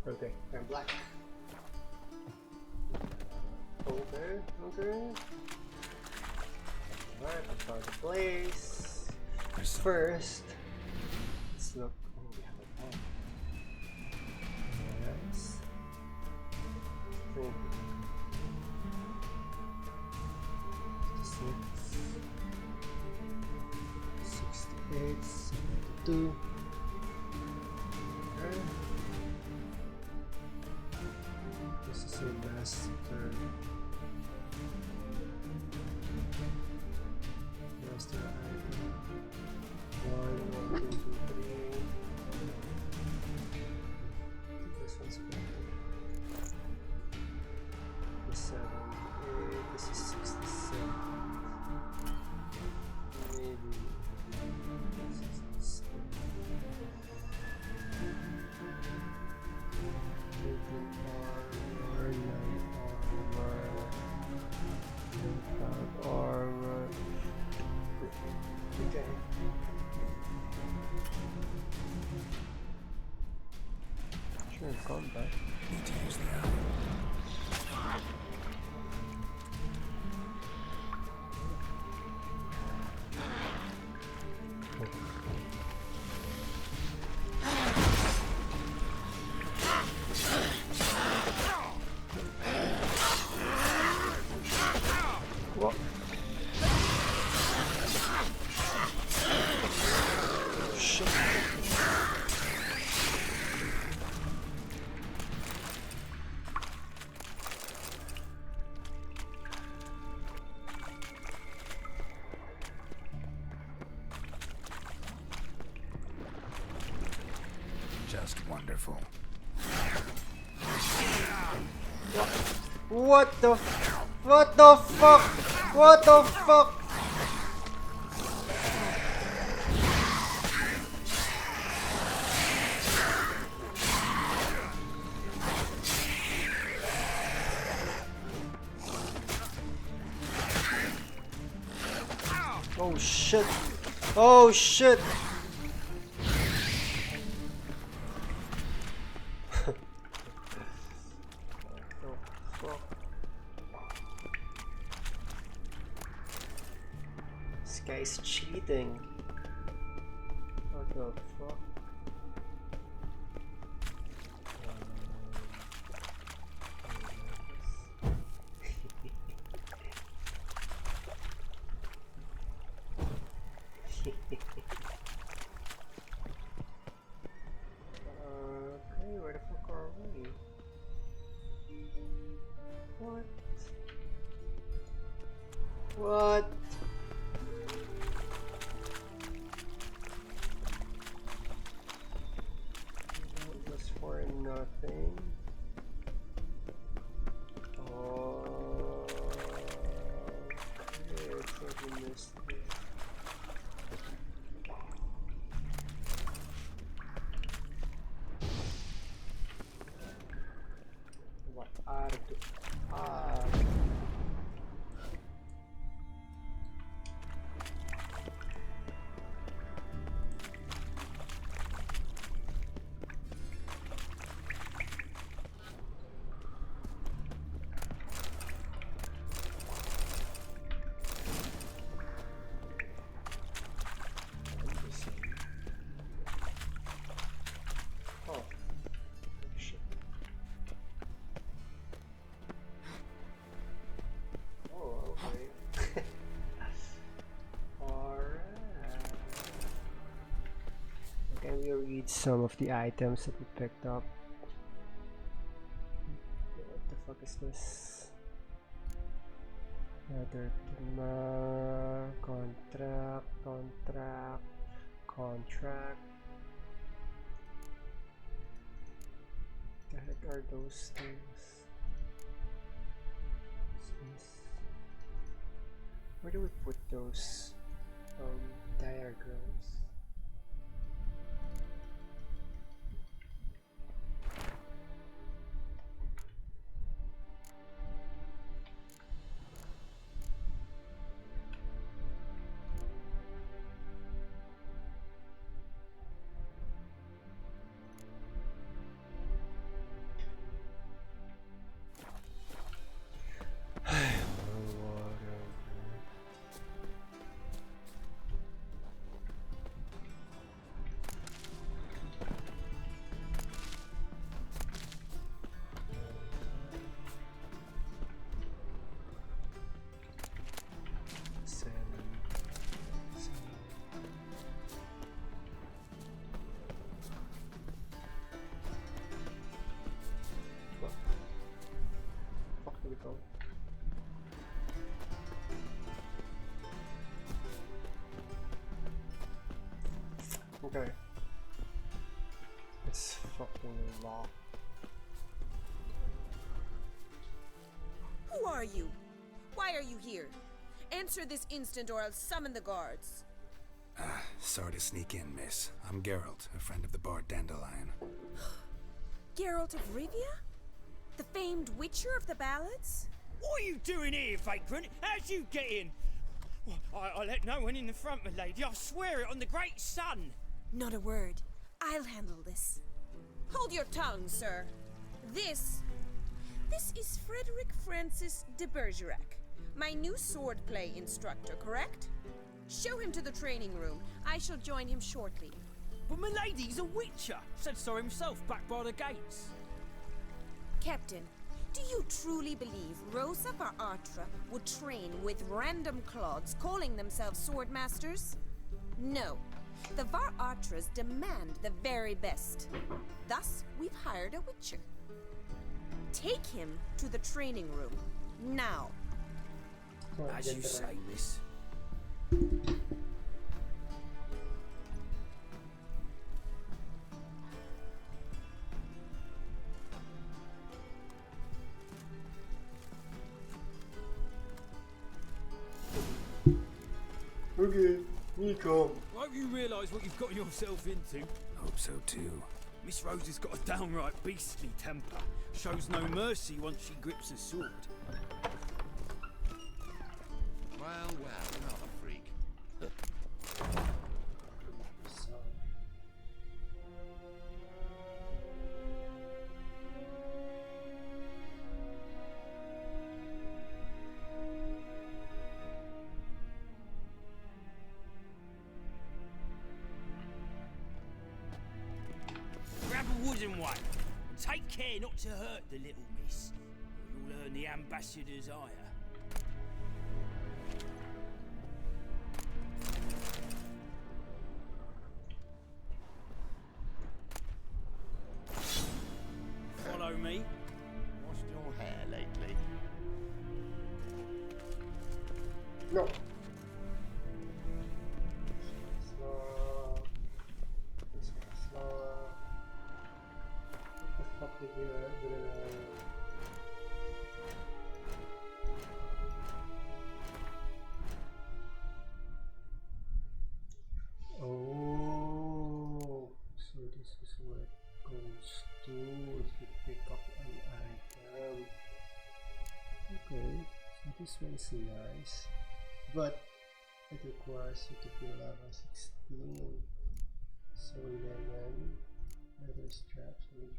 Okay, I'm black. Okay, okay. place. First, let's look. Oh, we have a bomb. Yes. Thank you. 68, 72. Okay. This is a master. Master item. 1, 2, 3. This one's better. This 78. This is 67. Maybe. 67. 18 armor, 9 armor, 5 armor. Okay. Sure, combat. Need to use the arrow. What? Shit. Just wonderful. What the fuck? What the fuck? Oh shit. Oh shit. This guy's cheating. What the fuck? Okay, where the fuck are we? What? What? That was for nothing. Oh, okay, it's like we missed this. What are the oh, shit. Oh, okay. Alright. Can we read some of the items that we picked up? What the fuck is this? Other contract. The heck are those things? What's this? Where do we put those diagrams? Okay. It's fucking locked. Who are you? Why are you here? Answer this instant or I'll summon the guards. Sorry to sneak in, miss. I'm Geralt, a friend of the bard Dandelion. Geralt of Rivia? The famed witcher of the ballads? What are you doing here, vagrant? How'd you get in? Well, I let no one in the front, my lady. I swear it on the great sun. Not a word. I'll handle this. Hold your tongue, sir. This is Frederick Francis de Bergerac, my new swordplay instructor, correct? Show him to the training room. I shall join him shortly. But my lady's a witcher. Said so himself back by the gates. Captain, do you truly believe Rosa var Artra would train with random clods calling themselves sword masters? No. The var Artras demand the very best. Thus, we've hired a witcher. Take him to the training room. Now. As you say, miss. Okay, me come. I hope you realise what you've got yourself into. Hope so too. Miss Rose has got a downright beastly temper. Shows no mercy once she grips a sword. Well, another freak. Grab a wooden one. And take care not to hurt the little miss. Or you'll earn the ambassador's ire. Follow me. Washed your hair lately? No. What the fuck did you Oh, so this is where it goes to if you pick up an item. Okay, so this one's nice, but it requires you to be level 16. So lemon, leather straps, and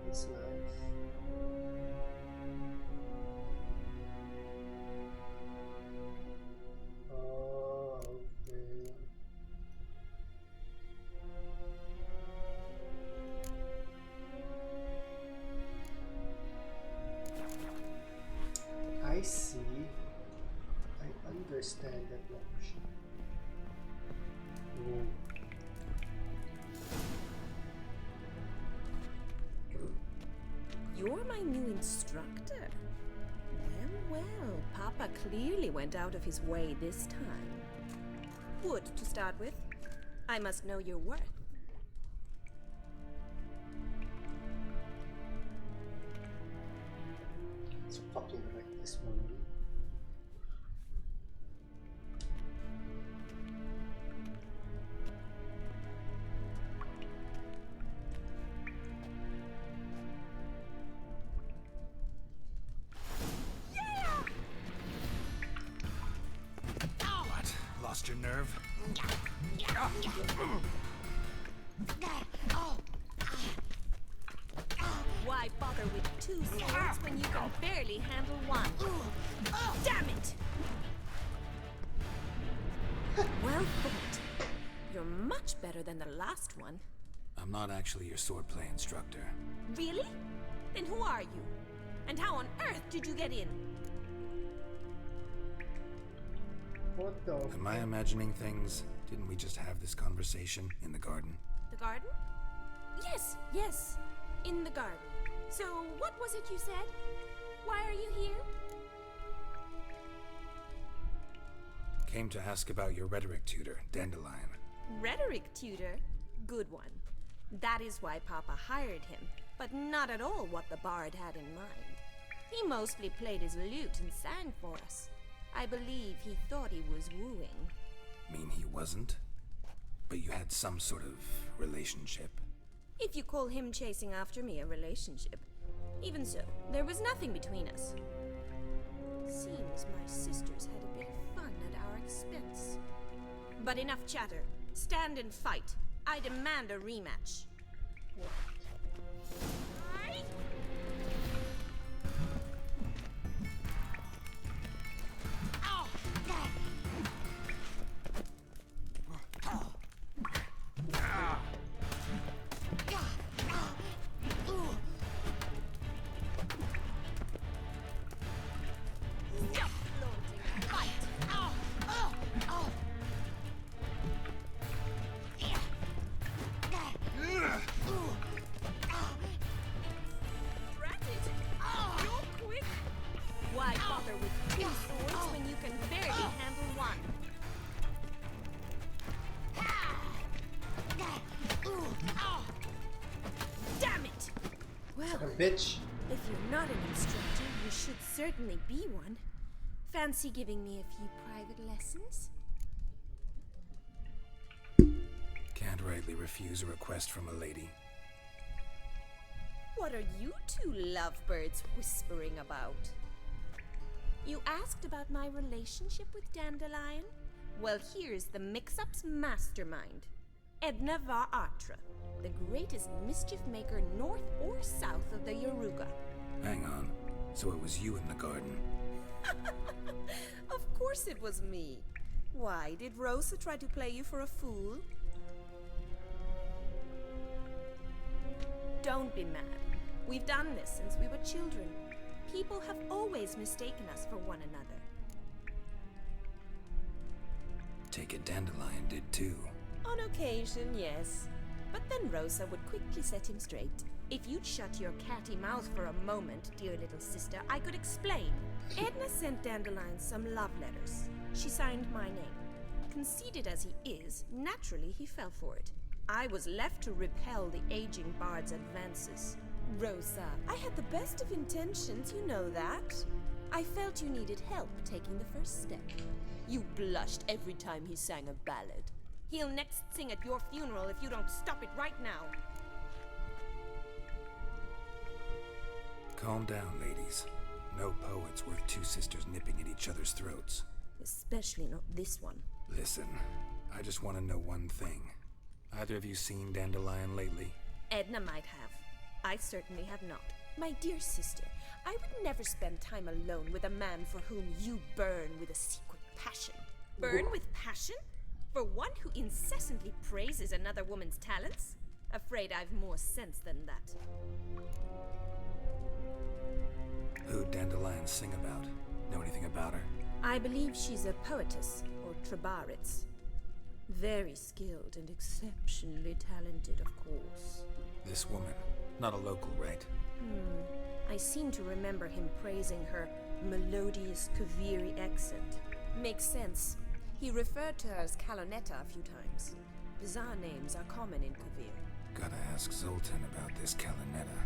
it's nice. Oh, okay. I see. I understand that option. Oh. You're my new instructor. Well, Papa clearly went out of his way this time. Wood, to start with. I must know your worth. It's fucking like this one. What? Lost your nerve? Why bother with two swords when you can barely handle one? Damn it! Well fought. You're much better than the last one. I'm not actually your swordplay instructor. Really? Then who are you? And how on earth did you get in? What the? Am I imagining things? Didn't we just have this conversation in the garden? The garden? Yes. In the garden. So, what was it you said? Why are you here? Came to ask about your rhetoric tutor, Dandelion. Rhetoric tutor? Good one. That is why Papa hired him, but not at all what the bard had in mind. He mostly played his lute and sang for us. I believe he thought he was wooing. Mean he wasn't? But you had some sort of relationship? If you call him chasing after me a relationship. Even so, there was nothing between us. Seems my sisters had a bit of fun at our expense. But enough chatter. Stand and fight. I demand a rematch. Why bother with two swords when you can barely handle one? Damn it! Well, bitch. If you're not an instructor, you should certainly be one. Fancy giving me a few private lessons? Can't rightly refuse a request from a lady. What are you two lovebirds whispering about? You asked about my relationship with Dandelion? Well, here's the mix-up's mastermind. Edna var Atra, the greatest mischief maker north or south of the Yaruga. Hang on. So it was you in the garden? Of course it was me. Why, did Rosa try to play you for a fool? Don't be mad. We've done this since we were children. People have always mistaken us for one another. Take it Dandelion did too. On occasion, yes. But then Rosa would quickly set him straight. If you'd shut your catty mouth for a moment, dear little sister, I could explain. Edna sent Dandelion some love letters. She signed my name. Conceited as he is, naturally he fell for it. I was left to repel the aging bard's advances. Rosa, I had the best of intentions, you know that. I felt you needed help taking the first step. You blushed every time he sang a ballad. He'll next sing at your funeral if you don't stop it right now. Calm down, ladies. No poet's worth two sisters nipping at each other's throats. Especially not this one. Listen, I just want to know one thing. Either of you seen Dandelion lately? Edna might have. I certainly have not. My dear sister, I would never spend time alone with a man for whom you burn with a secret passion. Burn with passion? For one who incessantly praises another woman's talents? Afraid I've more sense than that. Who'd Dandelion sing about? Know anything about her? I believe she's a poetess, or trabaritz. Very skilled and exceptionally talented, of course. This woman, not a local, right? I seem to remember him praising her melodious Kaviri accent. Makes sense. He referred to her as Calonetta a few times. Bizarre names are common in Kavir. Gotta ask Zoltan about this Calonetta.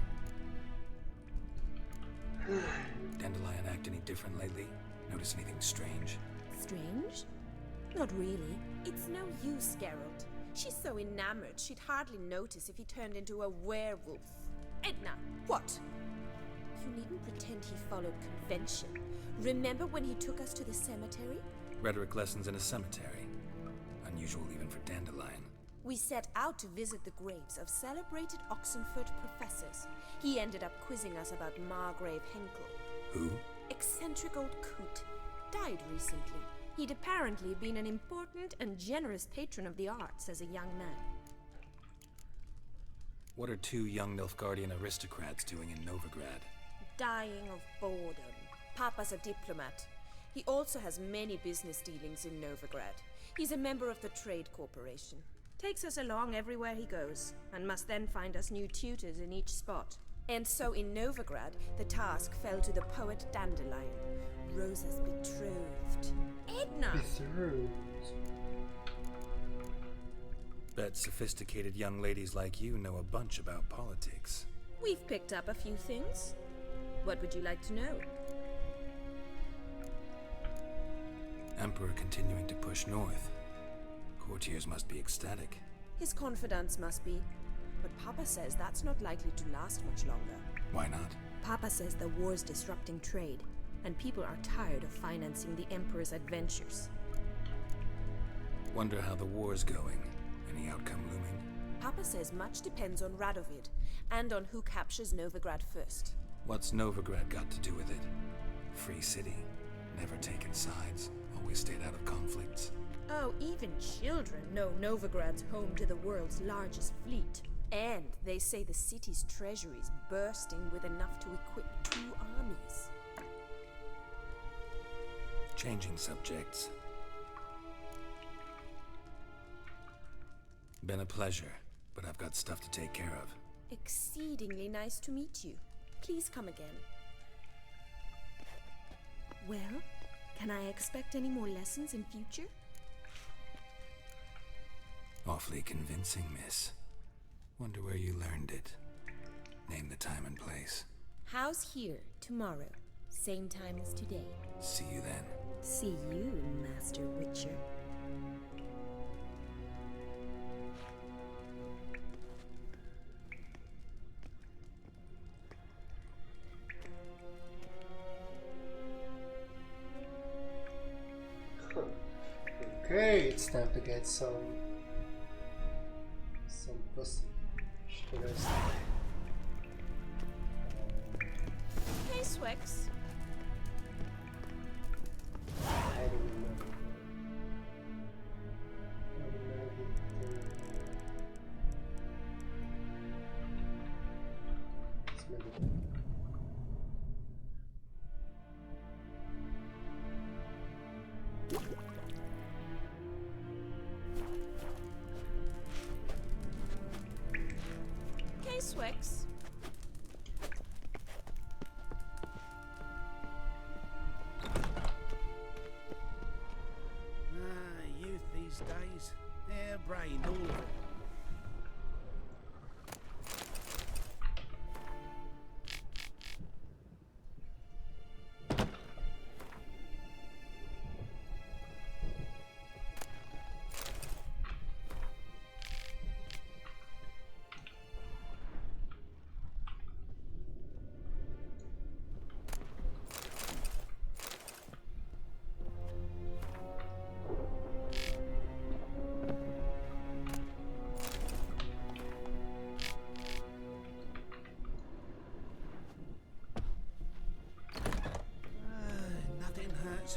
Dandelion act any different lately? Notice anything strange? Strange? Not really. It's no use, Geralt. She's so enamored she'd hardly notice if he turned into a werewolf. Edna, what? You needn't pretend he followed convention. Remember when he took us to the cemetery? Rhetoric lessons in a cemetery. Unusual even for Dandelion. We set out to visit the graves of celebrated Oxenford professors. He ended up quizzing us about Margrave Henkel. Who? Eccentric old coot. Died recently. He'd apparently been an important and generous patron of the arts as a young man. What are two young Nilfgaardian aristocrats doing in Novigrad? Dying of boredom. Papa's a diplomat. He also has many business dealings in Novigrad. He's a member of the Trade Corporation. Takes us along everywhere he goes, and must then find us new tutors in each spot. And so in Novigrad, the task fell to the poet Dandelion, Rosa's betrothed. Edna! Be through. Bet sophisticated young ladies like you know a bunch about politics. We've picked up a few things. What would you like to know? Emperor continuing to push north. Courtiers must be ecstatic. His confidants must be. But Papa says that's not likely to last much longer. Why not? Papa says the war's disrupting trade, and people are tired of financing the Emperor's adventures. Wonder how the war's going. Any outcome looming? Papa says much depends on Radovid, and on who captures Novigrad first. What's Novigrad got to do with it? Free city. Never taken sides. Always stayed out of conflicts. Oh, even children know Novigrad's home to the world's largest fleet. And they say the city's treasury's bursting with enough to equip 2 armies. Changing subjects. Been a pleasure, but I've got stuff to take care of. Exceedingly nice to meet you. Please come again. Well, can I expect any more lessons in future? Awfully convincing, miss. Wonder where you learned it. Name the time and place. House here, tomorrow. Same time as today. See you then. See you, Master Witcher. Okay, it's time to get some pussy. Should I say? Hey, Swex. I don't remember. Let's make it. Swex. Youth these days. Harebrained, all of it.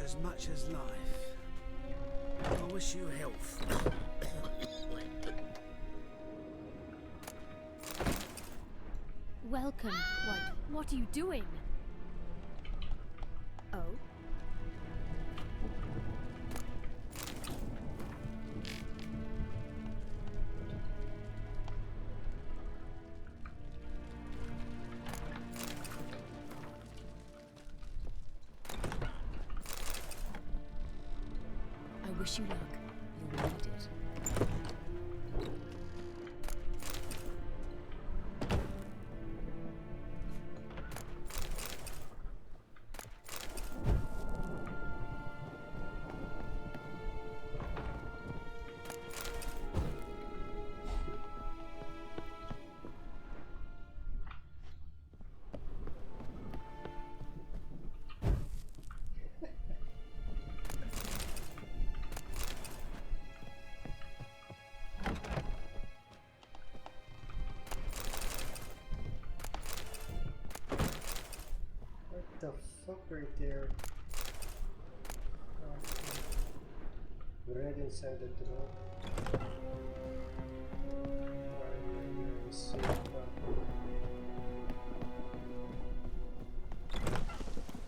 As much as life. I wish you health. Welcome. What are you doing? Oh? Wish you luck. You'll need it. The fuck right there? Right inside the door.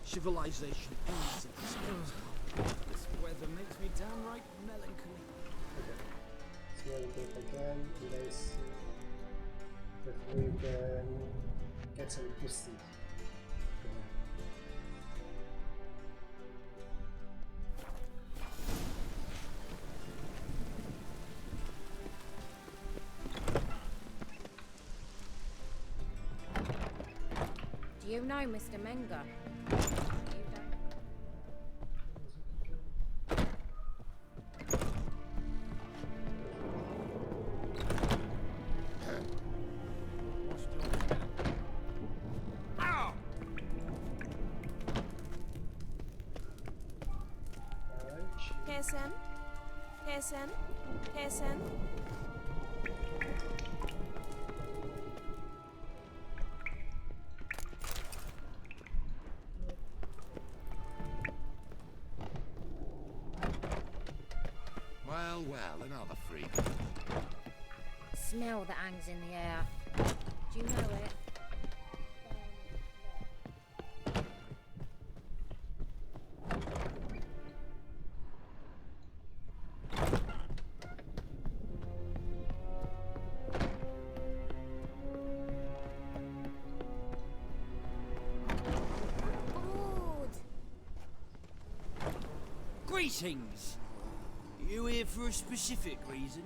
Civilization ends at this point. This weather makes me downright melancholy. Okay. So I'll take again. Let's see if we can get some pussy. You know Mr. Menger. You don't. Pearson? Pearson? Pearson? Well, well, another freak. Smell that hangs in the air. Do you know it? Greetings! You here for a specific reason?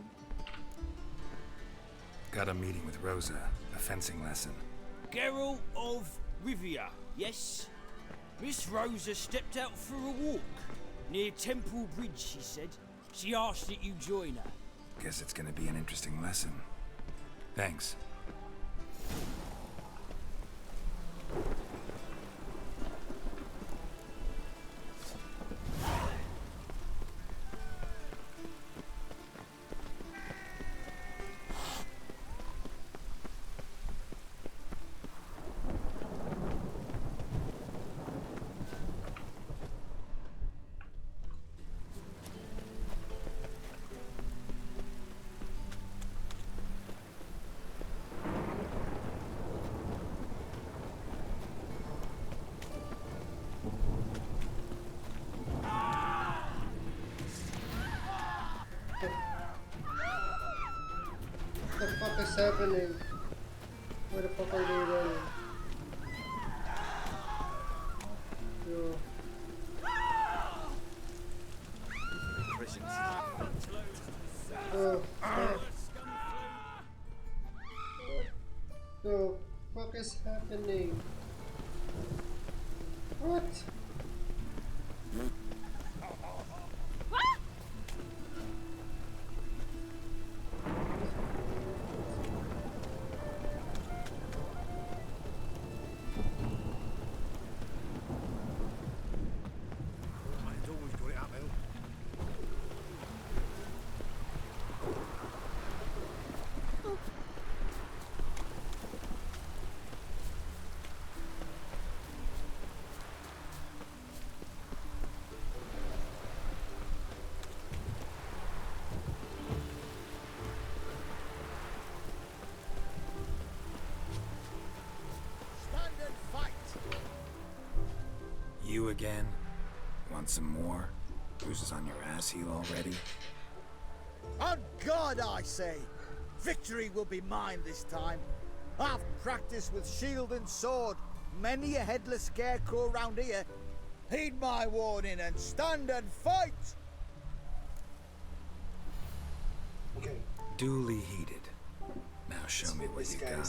Got a meeting with Rosa, a fencing lesson. Geralt of Rivia, yes? Miss Rosa stepped out for a walk. Near Temple Bridge, she said. She asked that you join her. Guess it's gonna be an interesting lesson. Thanks. What the fuck is happening? Where the fuck are they running? Yo. Oh, what the fuck is happening? What? You again? Want some more? Bruises on your ass heel already? On God, I say! Victory will be mine this time. I've practiced with shield and sword. Many a headless scarecrow round here. Heed my warning and stand and fight! Okay. Duly heeded. Now show me what you got.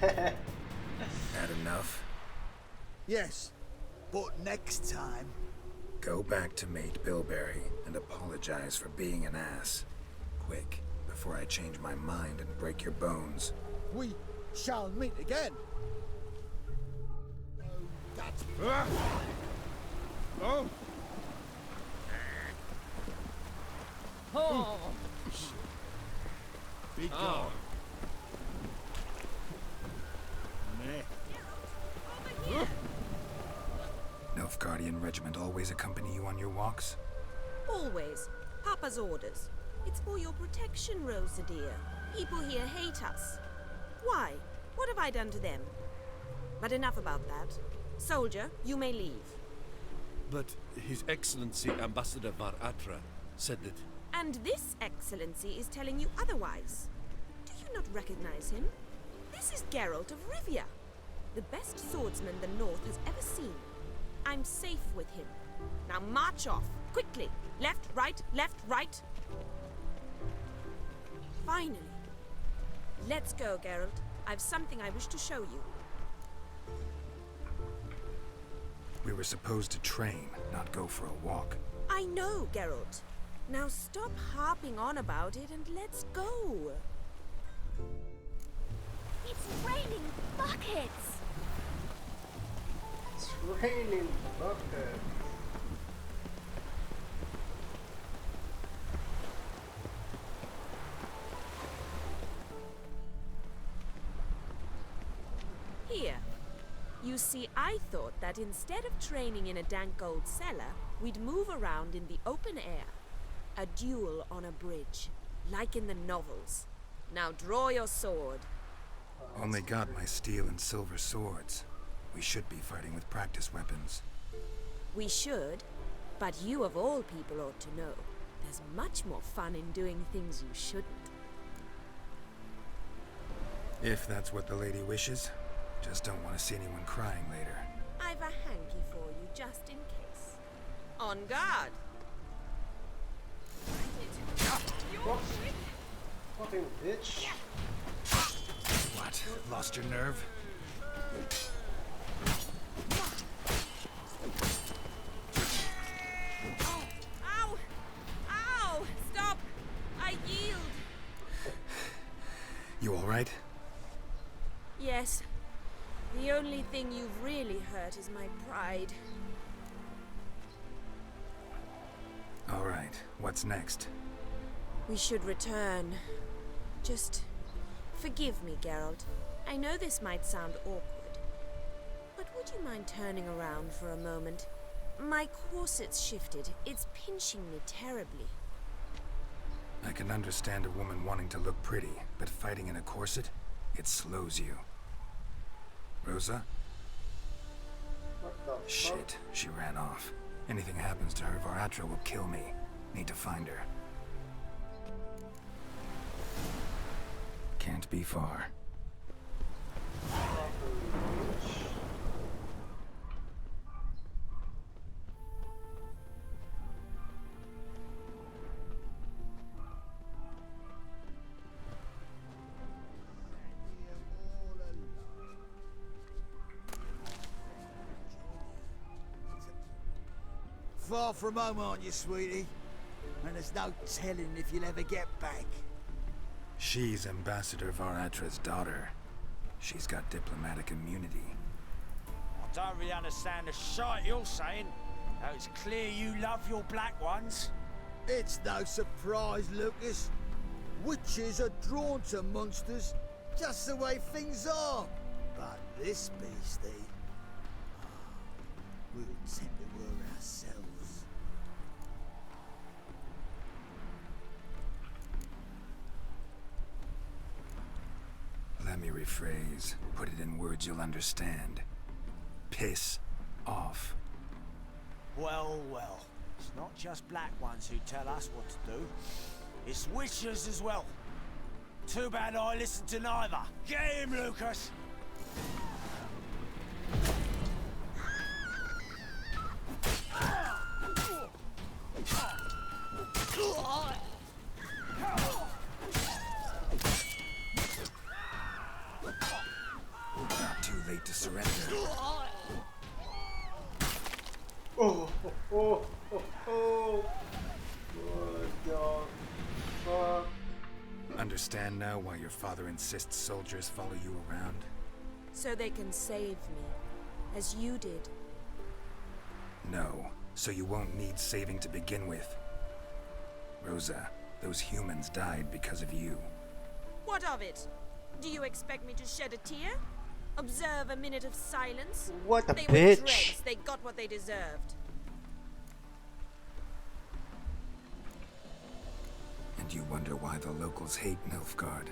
That enough? Yes, but next time... Go back to Mate Bilberry and apologize for being an ass. Quick, before I change my mind and break your bones. We shall meet again. Oh, that's... Oh! Oh! Be gone. Oh. Nilfgaardian regiment always accompany you on your walks? Always. Papa's orders. It's for your protection, Rosa dear. People here hate us. Why? What have I done to them? But enough about that. Soldier, you may leave. But His Excellency Ambassador Var Atra said that... And this excellency is telling you otherwise. Do you might not recognize him. This is Geralt of Rivia, the best swordsman the North has ever seen. I'm safe with him. Now march off, quickly. Left, right, left, right. Finally. Let's go, Geralt. I've something I wish to show you. We were supposed to train, not go for a walk. I know, Geralt. Now stop harping on about it and let's go. It's raining buckets! It's raining buckets. Here. You see, I thought that instead of training in a dank old cellar, we'd move around in the open air. A duel on a bridge, like in the novels. Now draw your sword. Only got my steel and silver swords. We should be fighting with practice weapons. We should, but you of all people ought to know. There's much more fun in doing things you shouldn't. If that's what the lady wishes. Just don't want to see anyone crying later. I've a hanky for you, just in case. On guard! What? Fucking bitch. What? Lost your nerve? Ow! Ow! Stop! I yield! You alright? Yes. The only thing you've really hurt is my pride. Alright, what's next? We should return. Just forgive me, Geralt. I know this might sound awkward, but would you mind turning around for a moment? My corset's shifted. It's pinching me terribly. I can understand a woman wanting to look pretty, but fighting in a corset, it slows you. Rosa? What the fuck? Shit, she ran off. Anything happens to her, Varatra will kill me. Need to find her. Can't be far. Far from home, aren't you, sweetie? And there's no telling if you'll ever get back. She's Ambassador Varatra's daughter. She's got diplomatic immunity. I don't really understand the shite you're saying. Now it's clear you love your black ones. It's no surprise, Lucas. Witches are drawn to monsters, just the way things are. But this beastie, we'll tend to her ourselves. Let me rephrase. Put it in words you'll understand. Piss off. Well, well. It's not just black ones who tell us what to do. It's witches as well. Too bad I listened to neither. Get him, Lucas! Not too late to surrender. Oh, oh, oh, oh. What the fuck? Understand now why your father insists soldiers follow you around? So they can save me, as you did. No, so you won't need saving to begin with. Rosa, those humans died because of you. What of it? Do you expect me to shed a tear? Observe a minute of silence? What a they bitch. were dregs. They got what they deserved. And you wonder why the locals hate Nilfgaard.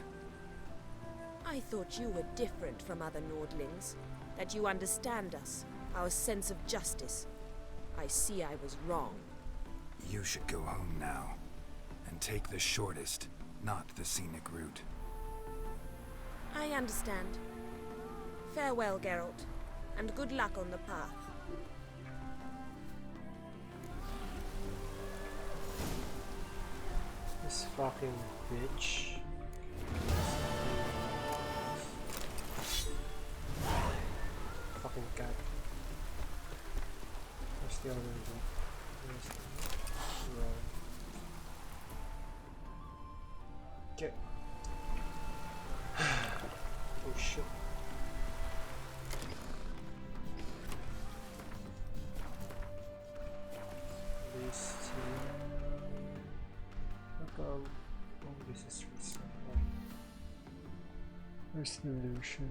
I thought you were different from other Nordlings. That you understand us, our sense of justice. I see I was wrong. You should go home now. And take the shortest, not the scenic route. I understand. Farewell, Geralt, and good luck on the path. This fucking bitch. Fucking cat. Where's the other one? Where's the road? Okay. Oh shit. This oh, this is recycle. Resolution.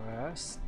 West.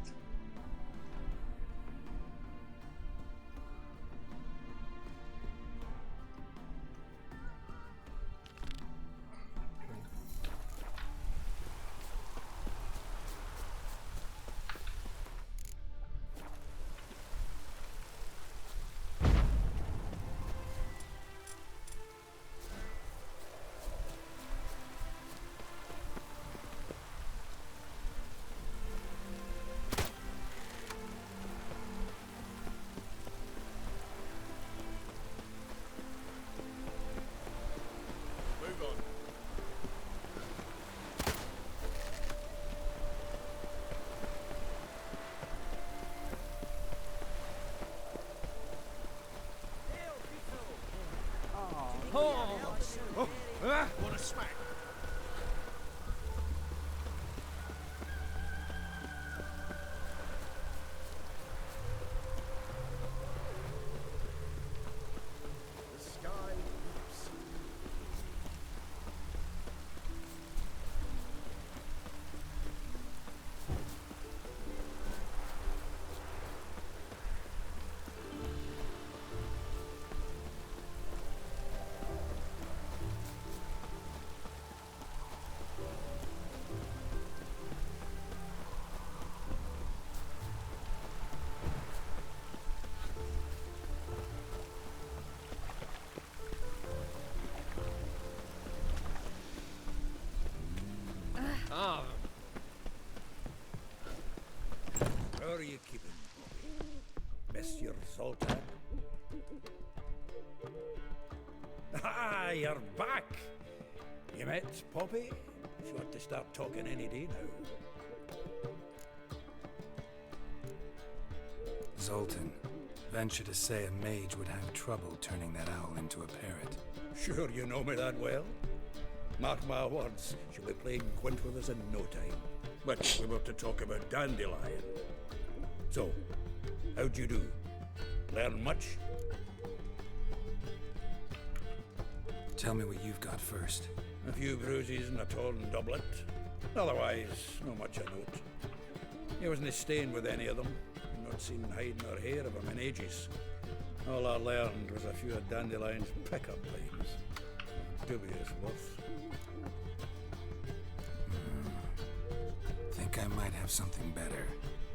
What a smack! The sky leaps. Ah. How are you keeping, Bobby? Miss your Zoltan? Ah, you're back! You met Poppy? She want to start talking any day now. Zoltan. Venture to say a mage would have trouble turning that owl into a parrot. Sure you know me that well? Mark my words, she'll be playing quint with us in no time. But we were to talk about Dandelion. So, how'd you do? Learn much? Tell me what you've got first. A few bruises and a torn doublet. Otherwise, no much of note. He wasn't staying with any of them. Not seen hide nor hair of him in ages. All I learned was a few of Dandelion's pickup lines. Dubious worth. Think I might have something better.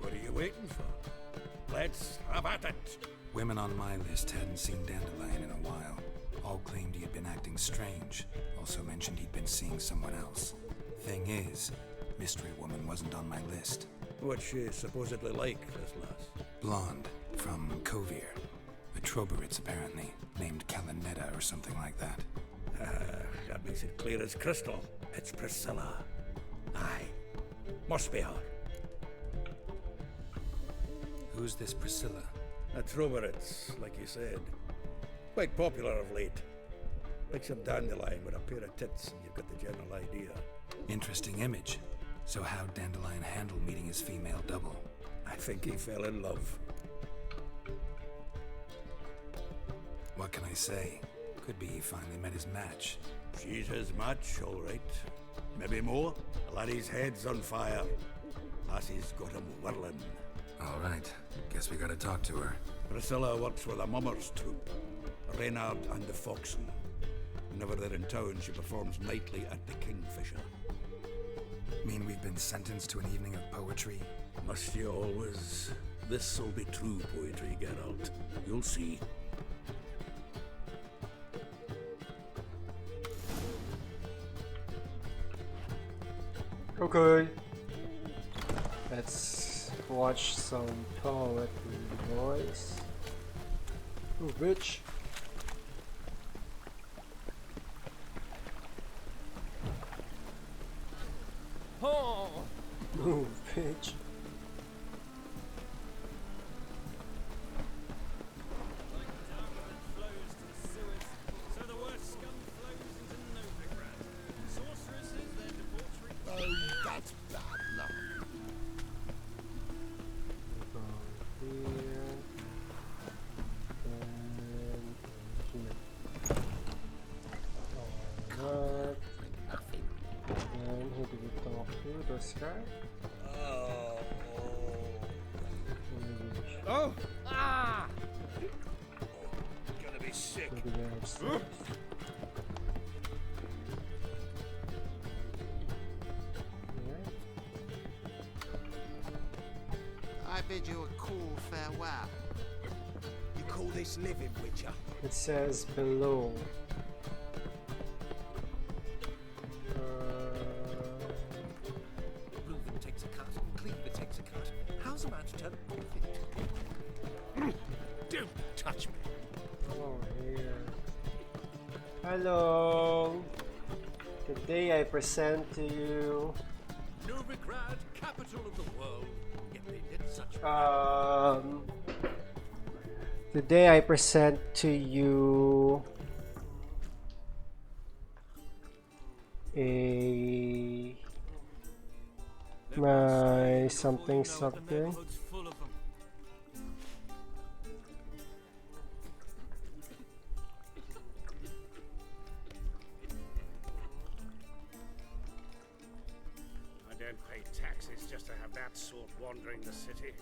What are you waiting for? Let's have at it! Women on my list hadn't seen Dandelion in a while. All claimed he had been acting strange. Also mentioned he'd been seeing someone else. Thing is, Mystery Woman wasn't on my list. What's she supposedly like, this lass? Blonde, from Kovir. A Troberitz, apparently, named Kalinetta or something like that. That makes it clear as crystal. It's Priscilla. Aye. Must be her. Who's this Priscilla? A Troberitz, like you said. Quite popular of late. Like some Dandelion with a pair of tits, and you've got the general idea. Interesting image. So how'd Dandelion handle meeting his female double? I think he fell in love. What can I say? Could be he finally met his match. She's his match, all right. Maybe more. The laddie's head's on fire. Lassie's got him whirling. All right. Guess we gotta talk to her. Priscilla works with a mummers troupe. Reynard and the Foxen. Whenever they're in town, she performs nightly at the Kingfisher. Mean we've been sentenced to an evening of poetry? Must you always? This'll be true poetry, Geralt. You'll see. Okay. Let's watch some poetry, boys. Oh, bitch. Oh! Move, bitch. Oh, that's bad luck. And who do we talk to? This guy? Oh! Ah! Gonna be sick. I bid you a cool farewell. You call this living, Witcher? It says below. Reuven takes a cut. Cleaver takes a cut. How's a man to turn a profit? Don't touch me. Oh, here. Hello. Today I present to you. Novigrad, capital of the world. Yet they did such. Today I present to you my something. I don't pay taxes just to have that sort wandering the city.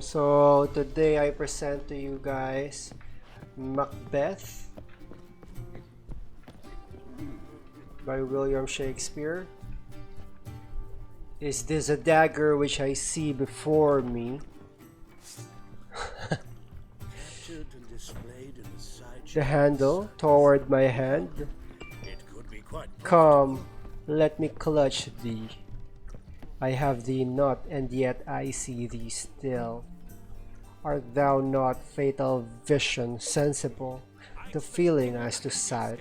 So today I present to you guys Macbeth by William Shakespeare. Is this a dagger which I see before me? Captured and displayed in the side The handle toward my hand. It could be quite. Come, let me clutch thee. I have thee not, and yet I see thee still. Art thou not fatal vision, sensible to feeling as to sight?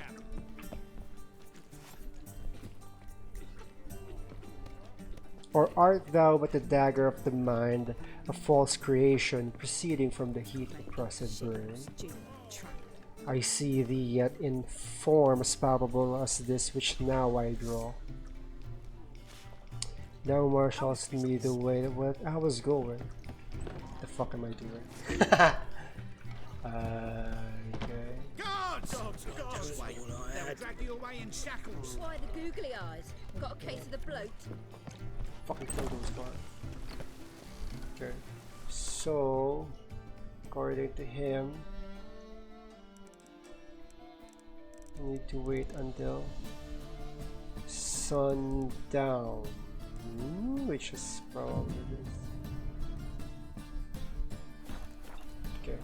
Or art thou but the dagger of the mind, a false creation proceeding from the heat oppressed burn? I see thee yet in form as palpable as this which now I draw. Thou marshals me the way what I was going. The fuck am I doing? Okay. Guards! Just wait. They'll drag you away in shackles. Why the googly eyes? Got a case of the bloat? Fucking kill those guards. Okay. So, according to him, I need to wait until sundown. Which is probably this. Okay.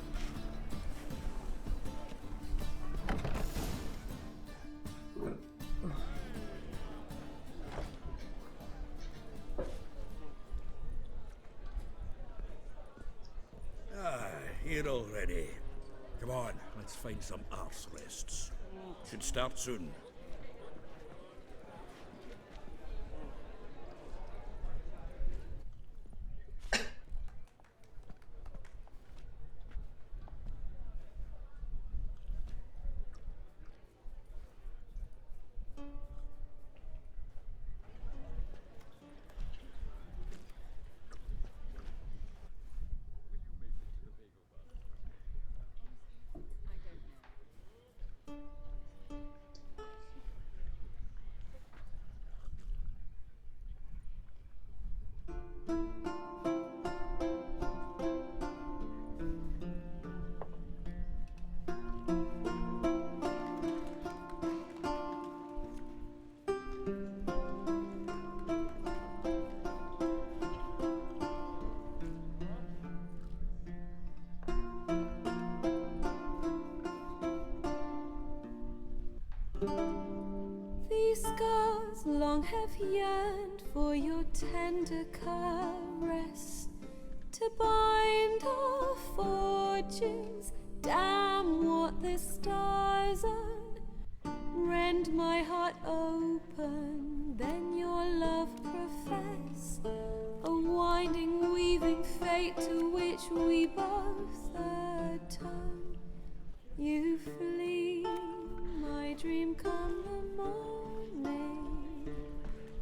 Here already. Come on, let's find some arse rests. Should start soon. long have yearned for your tender caress, to bind our fortunes. Damn what the stars are. Rend my heart open, then your love profess. A winding, weaving fate to which we both atone. You flee, my dream come the morning.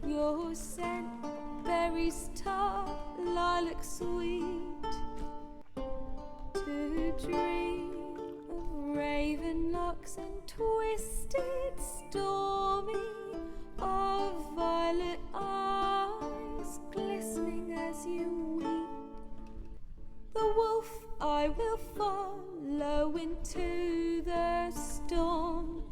Your scent, berries tart, lilac sweet. To dream of raven locks and twisted, stormy, of violet eyes glistening as you weep. The wolf I will follow into the storm,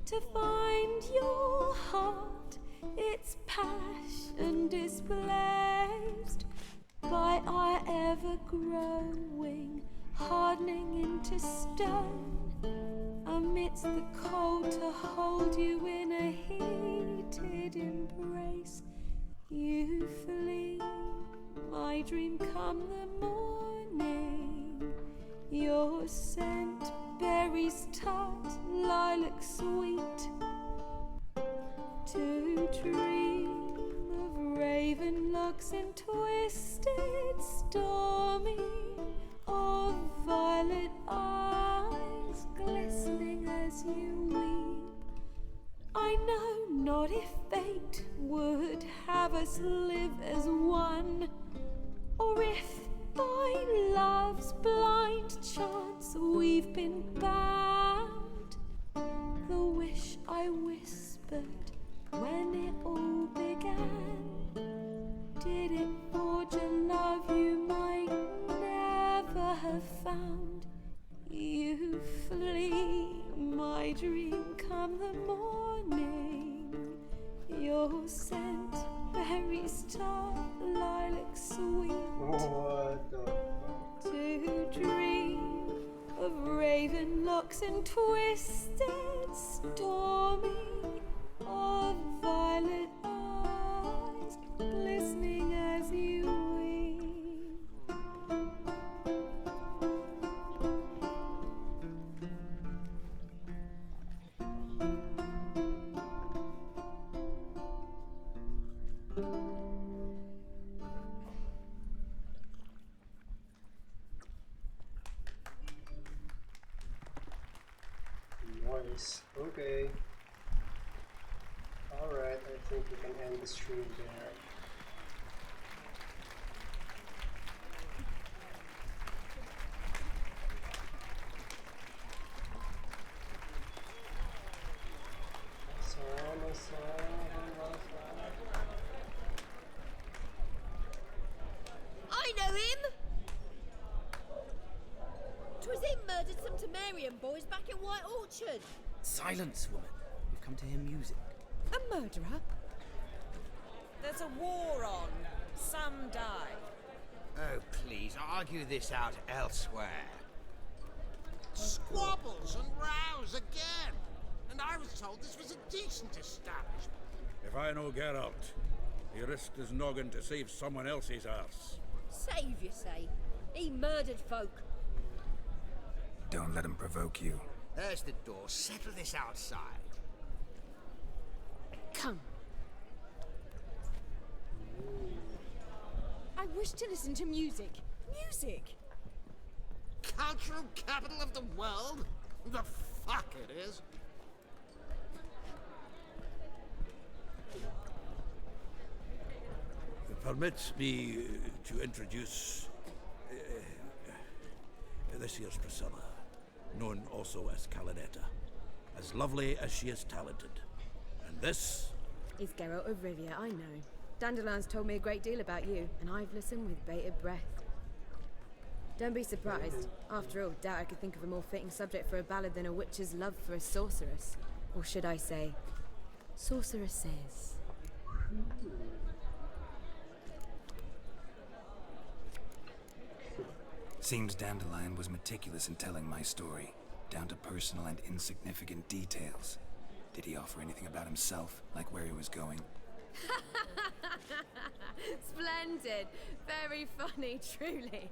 to find your heart, its passion displaced by our ever-growing, hardening into stone. Amidst the cold, to hold you in a heated embrace. You flee, my dream come the morning. Your scent, berries tart, lilac sweet. To dream of raven locks and twisted, stormy, of violet eyes glistening as you weep. I know not if fate would have us live as one, or if by love's blind chance we've been bound. The wish I whispered when it all began, did it forge a love you might never have found? You flee, my dream come the morning. Your scent, berries tart, lilac sweet. What the fuck? To dream of raven locks and twisted, stormy, of violet eyes glistening as you weep. Nice. Okay. Alright, I think we can end the stream there. I know him! 'Twas him murdered some Temerian boys back in White Orchard. Silence, woman. We've come to hear music. A murderer? There's a war on. Some die. Oh, please, argue this out elsewhere. Squabbles and rows again. And I was told this was a decent establishment. If I know Geralt, he risked his noggin to save someone else's arse. Save, you say? He murdered folk. Don't let him provoke you. There's the door. Settle this outside. Come. I wish to listen to music. Music! Cultural capital of the world? The fuck it is. Permit me to introduce this here's Priscilla, known also as Calinetta, as lovely as she is talented. And this is Geralt of Rivia, I know. Dandelion's told me a great deal about you, and I've listened with bated breath. Don't be surprised. After all, doubt I could think of a more fitting subject for a ballad than a witch's love for a sorceress. Or should I say, sorceresses. Seems Dandelion was meticulous in telling my story, down to personal and insignificant details. Did he offer anything about himself, like where he was going? Splendid. Very funny, truly.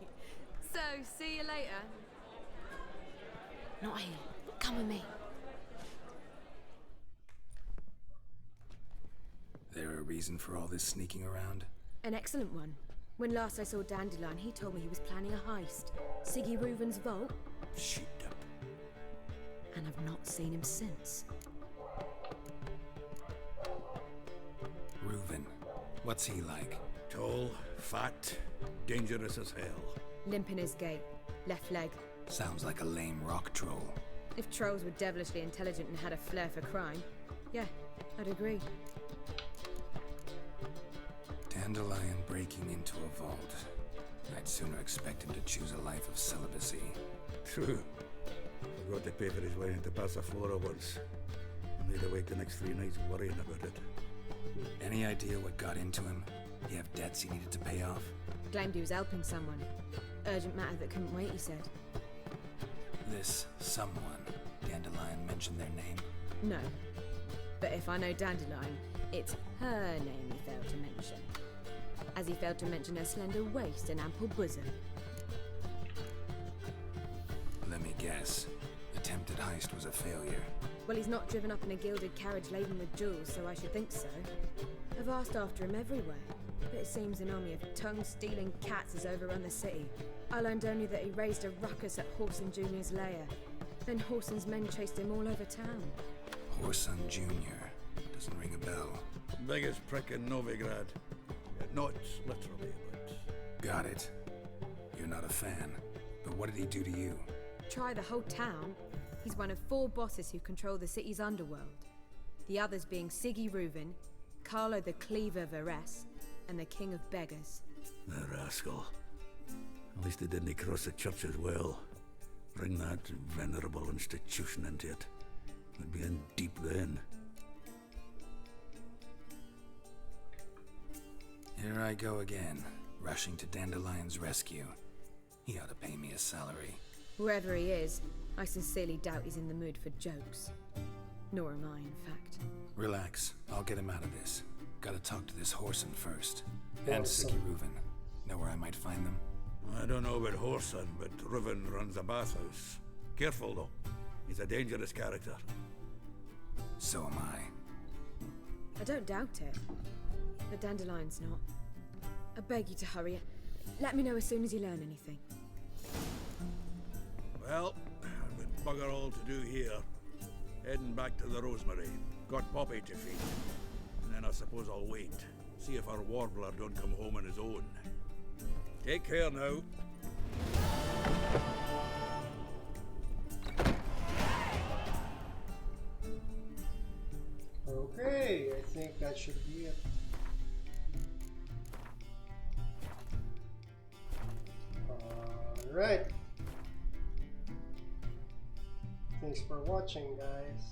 So, see you later. Not here. Come with me. There a reason for all this sneaking around? An excellent one. When last I saw Dandelion, he told me he was planning a heist. Siggy Reuven's vault. Shit up. And I've not seen him since. Reuven. What's he like? Tall, fat, dangerous as hell. Limp in his gait. Left leg. Sounds like a lame rock troll. If trolls were devilishly intelligent and had a flair for crime, yeah, I'd agree. Dandelion breaking into a vault. I'd sooner expect him to choose a life of celibacy. True. Forgot to pay for his way into Passaflora once. And they'd wait the next 3 nights worrying about it. Any idea what got into him? He have debts he needed to pay off? Claimed he was helping someone. Urgent matter that couldn't wait, he said. This someone, Dandelion mentioned their name? No. But if I know Dandelion, it's her name he failed to mention. As he failed to mention her slender waist and ample bosom. Let me guess. Attempted heist was a failure. Well, he's not driven up in a gilded carriage laden with jewels, so I should think so. I've asked after him everywhere, but it seems an army of tongue-stealing cats has overrun the city. I learned only that he raised a ruckus at Horson Jr.'s lair. Then Horson's men chased him all over town. Horson Jr. Doesn't ring a bell. Biggest prick in Novigrad. Not literally, but... Got it. You're not a fan. But what did he do to you? Try the whole town. He's one of 4 bosses who control the city's underworld. The others being Siggy Reuven, Carlo the Cleaver Varese, and the King of Beggars. The rascal. At least he didn't cross the church as well. Bring that venerable institution into it. We'd be in deep then. Here I go again, rushing to Dandelion's rescue. He ought to pay me a salary. Whoever he is, I sincerely doubt he's in the mood for jokes. Nor am I, in fact. Relax, I'll get him out of this. Gotta talk to this Horson first. And Siggy Reuven. Know where I might find them? I don't know about Horson, but Reuven runs a bathhouse. Careful though, he's a dangerous character. So am I. I don't doubt it. But Dandelion's not. I beg you to hurry. Let me know as soon as you learn anything. Well, I've got bugger all to do here. Heading back to the Rosemary. Got Poppy to feed. And then I suppose I'll wait. See if our warbler don't come home on his own. Take care now. Okay, I think that should be it. Alright. Thanks for watching, guys.